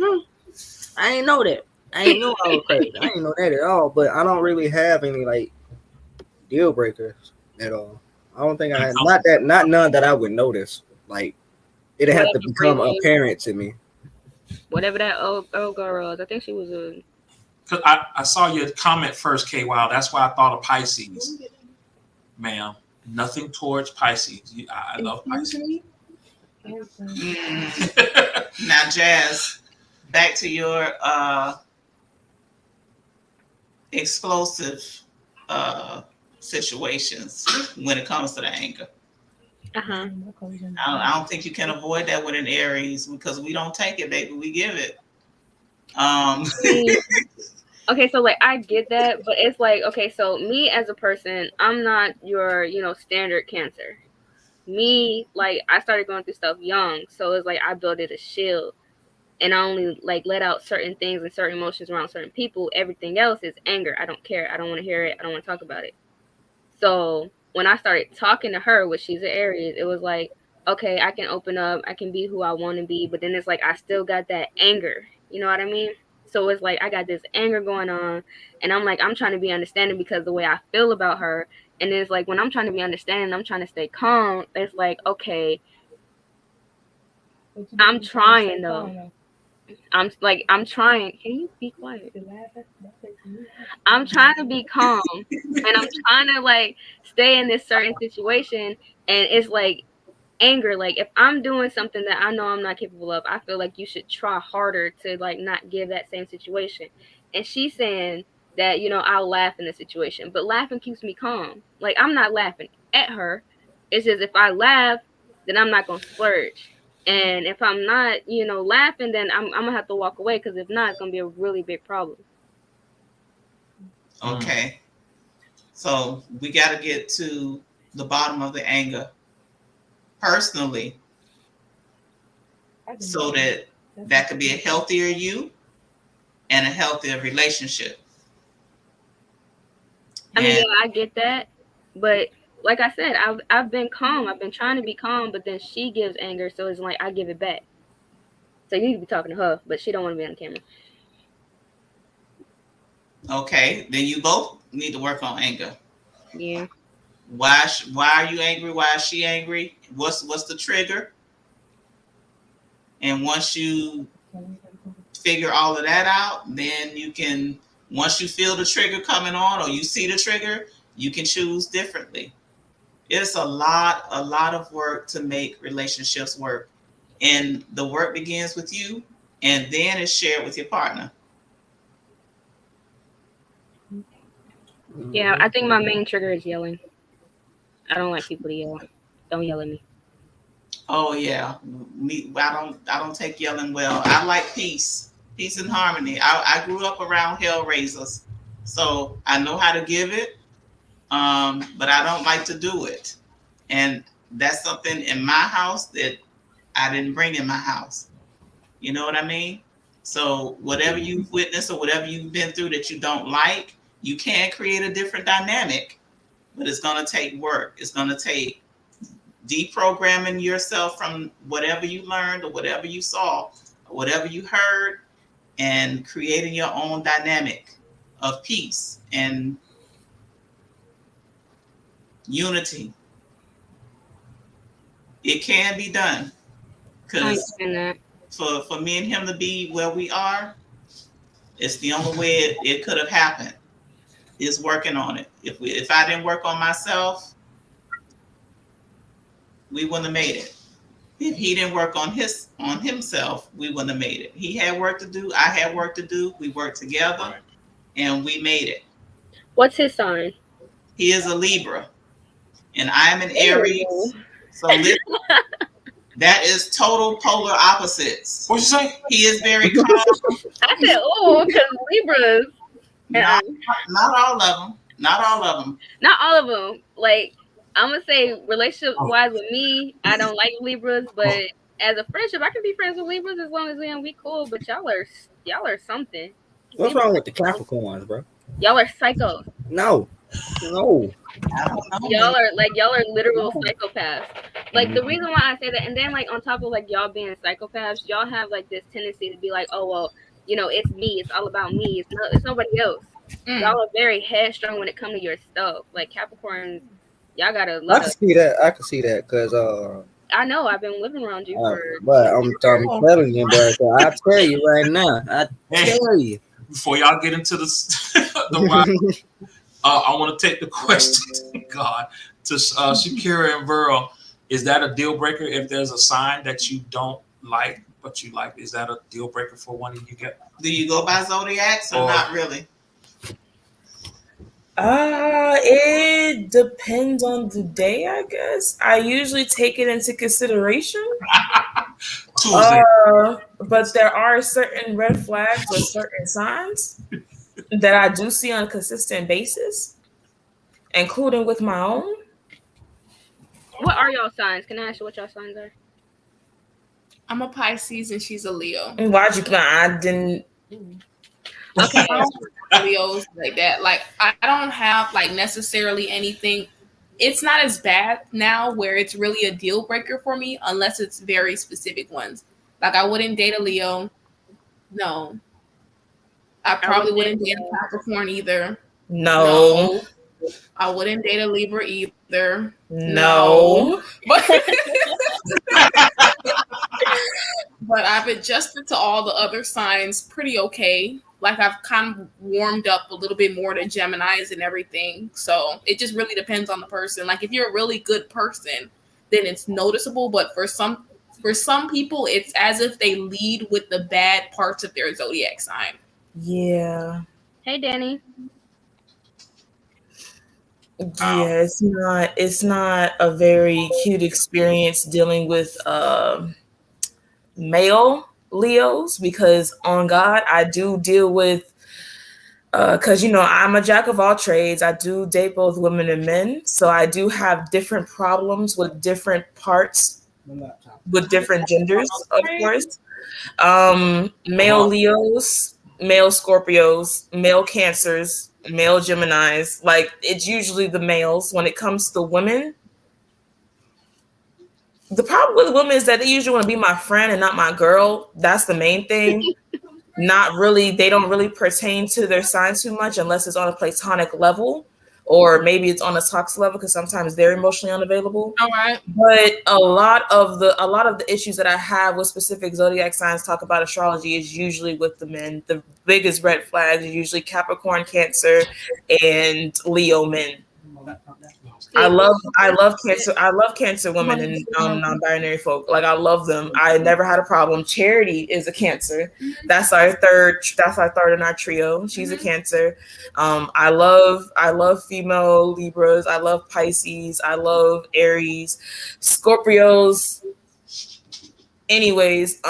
I ain't know that. I ain't know I was crazy. I ain't know that at all. But I don't really have any like deal breakers at all. I don't think I had not none that I would notice. Like it'd have to become apparent to me. Whatever that old girl was, I think she was a. Cause I saw your comment first, K. Wow. That's why I thought of Pisces, ma'am. Nothing towards Pisces. I love Pisces. Now, Jazz, back to your explosive situations when it comes to the anger. I don't think you can avoid that with an Aries, because we don't take it, baby. We give it. Okay, so like I get that, but it's like, okay, so me as a person, I'm not your, standard Cancer. Me, like I started going through stuff young, so it's like I built it a shield, and I only like let out certain things and certain emotions around certain people. Everything else is anger. I don't care. I don't want to hear it. I don't want to talk about it. So when I started talking to her, which she's an Aries, it was like, okay, I can open up. I can be who I want to be, but then it's like I still got that anger. You know what I mean? So it's like I got this anger going on, and I'm like, I'm trying to be understanding because the way I feel about her. And it's like when I'm trying to be understanding, I'm trying to stay calm. It's like, okay, I'm trying though. I'm trying. Can you be quiet? I'm trying to be calm, and I'm trying to like stay in this certain situation, and it's like anger. Like if I'm doing something that I know I'm not capable of, I feel like you should try harder to like not give that same situation. And she's saying that I'll laugh in the situation, but laughing keeps me calm. Like I'm not laughing at her. It's just if I laugh, then I'm not gonna splurge. And if I'm not, laughing, then I'm gonna have to walk away, because if not, it's gonna be a really big problem. Okay. So we got to get to the bottom of the anger personally, so that could be a healthier you and a healthier relationship. I mean, yeah, I get that, but like I said, I've been calm. I've been trying to be calm, but then she gives anger, so it's like I give it back. So you need to be talking to her, but she don't want to be on camera. Okay, then you both need to work on anger. Yeah. Why are you angry? Why is she angry? What's the trigger? And once you figure all of that out, then you can, once you feel the trigger coming on or you see the trigger, you can choose differently. It's a lot of work to make relationships work. And the work begins with you and then it's shared with your partner. Yeah, I think my main trigger is yelling. I don't like people to yell. Don't yell at me. Oh yeah, I don't take yelling well. I like peace and harmony. I grew up around hellraisers, so I know how to give it, but I don't like to do it. And that's something in my house that I didn't bring in my house. You know what I mean? So whatever you've witnessed or whatever you've been through that you don't like, you can create a different dynamic, but it's going to take work. It's going to take deprogramming yourself from whatever you learned or whatever you saw or whatever you heard, and creating your own dynamic of peace and unity. It can be done, because for me and him to be where we are, it's the only way it could have happened, is working on it. If I didn't work on myself, we wouldn't have made it. If he didn't work on himself, we wouldn't have made it. He had work to do. I had work to do. We worked together, and we made it. What's his sign? He is a Libra, and I'm an Aries. So listen, that is total polar opposites. What'd you say? He is very calm. I said, oh, because Libras. Not all of them. Not all of them. Not all of them. Like, I'm going to say relationship-wise with me, I don't like Libras, but as a friendship, I can be friends with Libras as long as we cool, but y'all are something. What's wrong with the Capricorns, bro? Y'all are psychos. No. Y'all are literal psychopaths. Like, the reason why I say that, and then like on top of like y'all being psychopaths, y'all have like this tendency to be like, oh well, you know, it's me, it's all about me, it's nobody else. Y'all are very headstrong when it comes to your stuff. Like Capricorns, y'all got a lot. I can see that because I know I've been living around you but I'm telling you, bro. I tell you right now, before y'all get into the ride, I want to take the question, God, to Shakira and Verl. Is that a deal breaker if there's a sign that you don't like, but you like? Is that a deal breaker for one of you guys? Do you go by zodiacs or not really? It depends on the day, I guess. I usually take it into consideration. But there are certain red flags or certain signs that I do see on a consistent basis, including with my own. What are y'all signs? Can I ask you what y'all signs are? I'm a Pisces and she's a Leo. And why'd you? I didn't. Okay. Leos like that. Like I don't have like necessarily anything. It's not as bad now where it's really a deal breaker for me unless it's very specific ones. Like I wouldn't date a Leo. No. I probably wouldn't date a Capricorn either. No. I wouldn't date a Libra either. No. But I've adjusted to all the other signs pretty okay. Like I've kind of warmed up a little bit more to Geminis and everything. So it just really depends on the person. Like if you're a really good person, then it's noticeable. But for some people, it's as if they lead with the bad parts of their zodiac sign. Yeah. Hey, Danny. Yeah, it's not a very cute experience dealing with male Leos, because on God, I do deal with because I'm a jack of all trades. I do date both women and men, so I do have different problems with different parts, with different genders, of course. Male Leos, male Scorpios, male Cancers, male Geminis. Like, it's usually the males. When it comes to women, the problem with women is that they usually want to be my friend and not my girl. That's the main thing. Not really, they don't really pertain to their sign too much unless it's on a platonic level, or maybe it's on a toxic level because sometimes they're emotionally unavailable. All right. But a lot of the issues that I have with specific zodiac signs talk about astrology is usually with the men. The biggest red flags are usually Capricorn, Cancer, and Leo men. I love cancer. I love cancer women and non-binary folk. Like I love them. I never had a problem. Charity is a cancer. That's our third. That's our third in our trio. She's a cancer. I love female Libras. I love Pisces. I love Aries, Scorpios. Anyways,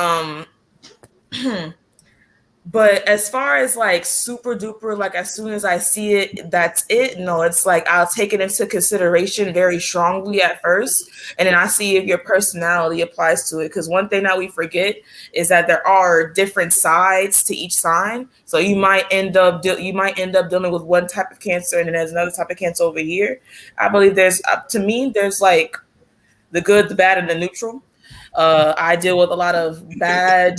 but as far as like super duper, like as soon as I see it, that's it. No, it's like I'll take it into consideration very strongly at first, and then I see if your personality applies to it. Because one thing that we forget is that there are different sides to each sign. So you might end up dealing with one type of cancer, and then there's another type of cancer over here. I believe there's like the good, the bad, and the neutral. I deal with a lot of bad,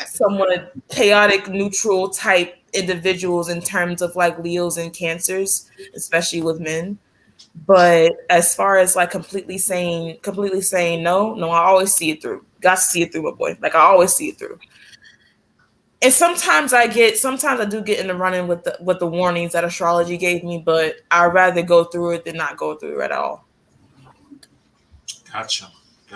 somewhat chaotic, neutral type individuals in terms of like Leos and Cancers, especially with men. But as far as like completely saying no, I always see it through. Got to see it through, my boy. Like I always see it through. And sometimes I do get in the running with the warnings that astrology gave me, but I'd rather go through it than not go through it at all. Gotcha.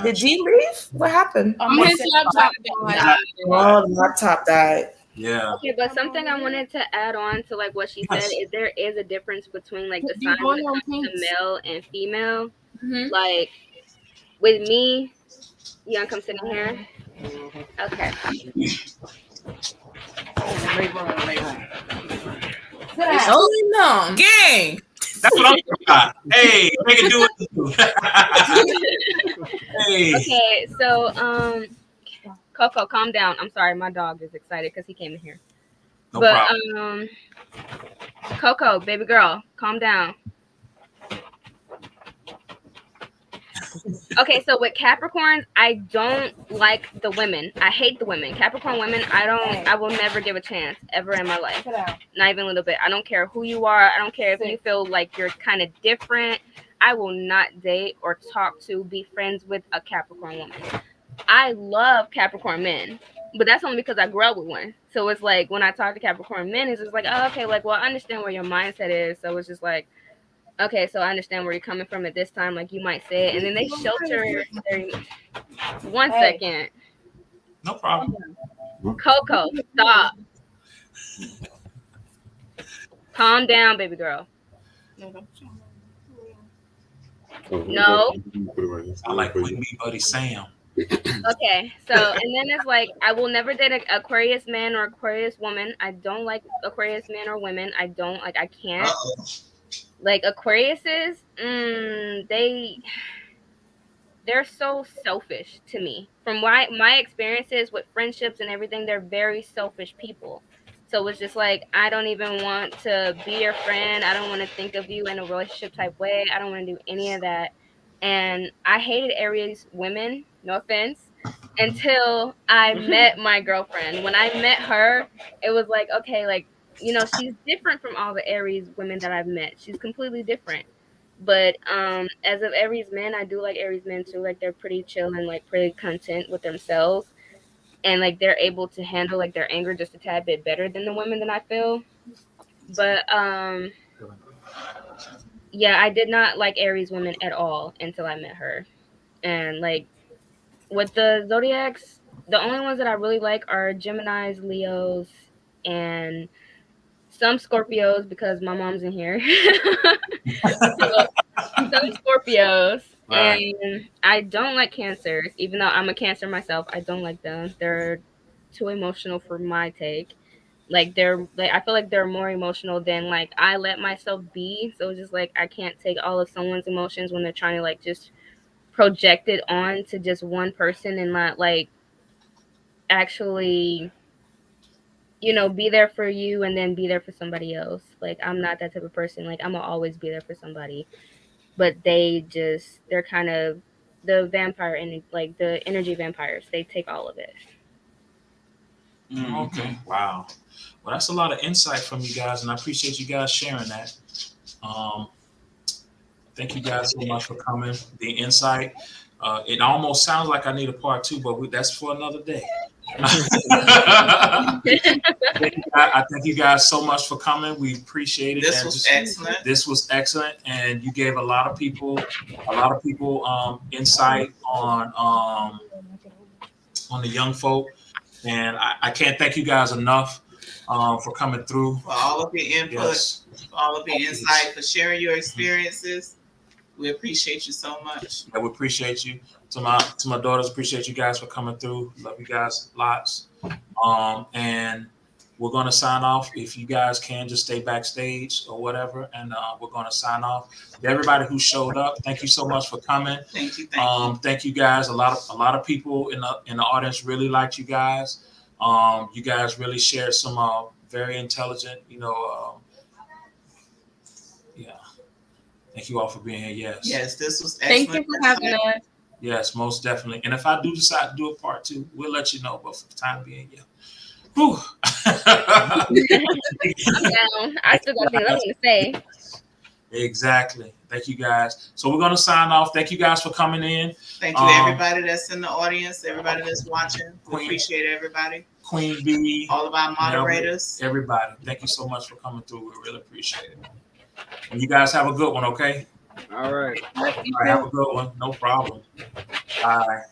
Did G leave? What happened? His laptop died. Oh, the laptop died. Yeah. Okay, but something I wanted to add on to like what she said is there is a difference between like the signs when it comes to male and female. Mm-hmm. Like with me, you wanna come sit in here? Okay. Oh no, gang. That's what I'm talking about. Hey, make it do it. Hey. Okay, so Coco, calm down. I'm sorry, my dog is excited because he came in here. No problem. Coco, baby girl, calm down. Okay, so with Capricorns, I don't like the women. I hate the women. Capricorn women, I will never give a chance ever in my life. Not even a little bit. I don't care who you are. I don't care if you feel like you're kind of different. I will not date or talk to, be friends with a Capricorn woman. I love Capricorn men, but that's only because I grew up with one. So it's like when I talk to Capricorn men, it's just like, oh, okay, like, well, I understand where your mindset is. So it's just like, okay, so I understand where you're coming from at this time. Like you might say it, and then they shelter. One second. No problem. Coco, stop. Calm down, baby girl. No. I like with me, buddy Sam. Okay, so and then it's like I will never date an Aquarius man or Aquarius woman. I don't like Aquarius men or women. I don't like. I can't. Like Aquariuses, they're so selfish to me. From my experiences with friendships and everything, they're very selfish people. So it's just like I don't even want to be your friend. I don't want to think of you in a relationship type way. I don't want to do any of that. And I hated Aries women, no offense, until I met my girlfriend. When I met her, it was like, okay, like, you know, she's different from all the Aries women that I've met. She's completely different. But as of Aries men, I do like Aries men too. Like they're pretty chill and like pretty content with themselves. And like they're able to handle like their anger just a tad bit better than the women that I feel. But yeah, I did not like Aries women at all until I met her. And like with the zodiacs, the only ones that I really like are Geminis, Leos, and some Scorpios because my mom's in here. So, some Scorpios. Right. And I don't like Cancers, even though I'm a Cancer myself. I don't like them. They're too emotional for my take. Like I feel like they're more emotional than like I let myself be. So it's just like I can't take all of someone's emotions when they're trying to like just project it on to just one person and not like actually, you know, be there for you and then be there for somebody else. Like I'm not that type of person. Like I'm gonna always be there for somebody. But they're kind of the vampire and like the energy vampires. They take all of it. Okay. Wow. Well, that's a lot of insight from you guys, and I appreciate you guys sharing that. Thank you guys so much for coming. The insight. It almost sounds like I need a part two, but that's for another day. I thank you guys so much for coming. We appreciate it. This was excellent. This was excellent, and you gave a lot of people insight on the young folk, and I can't thank you guys enough for coming through. For all of your input, for all of your insight, for sharing your experiences. We appreciate you so much. Yeah, we appreciate you. To my daughters, appreciate you guys for coming through. Love you guys lots. And we're gonna sign off. If you guys can just stay backstage or whatever, and we're gonna sign off. To everybody who showed up, thank you so much for coming. Thank you. Thank you guys. A lot of people in the audience really liked you guys. You guys really shared some very intelligent, yeah. Thank you all for being here. Yes. Yes, this was excellent. Thank you for having us. Yes, most definitely. And if I do decide to do a part 2, we'll let you know. But for the time being, yeah. Whew. I'm down. I still got things I want to say. Exactly. Thank you guys. So we're gonna sign off. Thank you guys for coming in. Thank you, everybody that's in the audience, everybody that's watching. We appreciate everybody. Queen B, all of our moderators, everybody. Thank you so much for coming through. We really appreciate it. And you guys have a good one, okay? All right. All right, have a good one. No problem. Bye.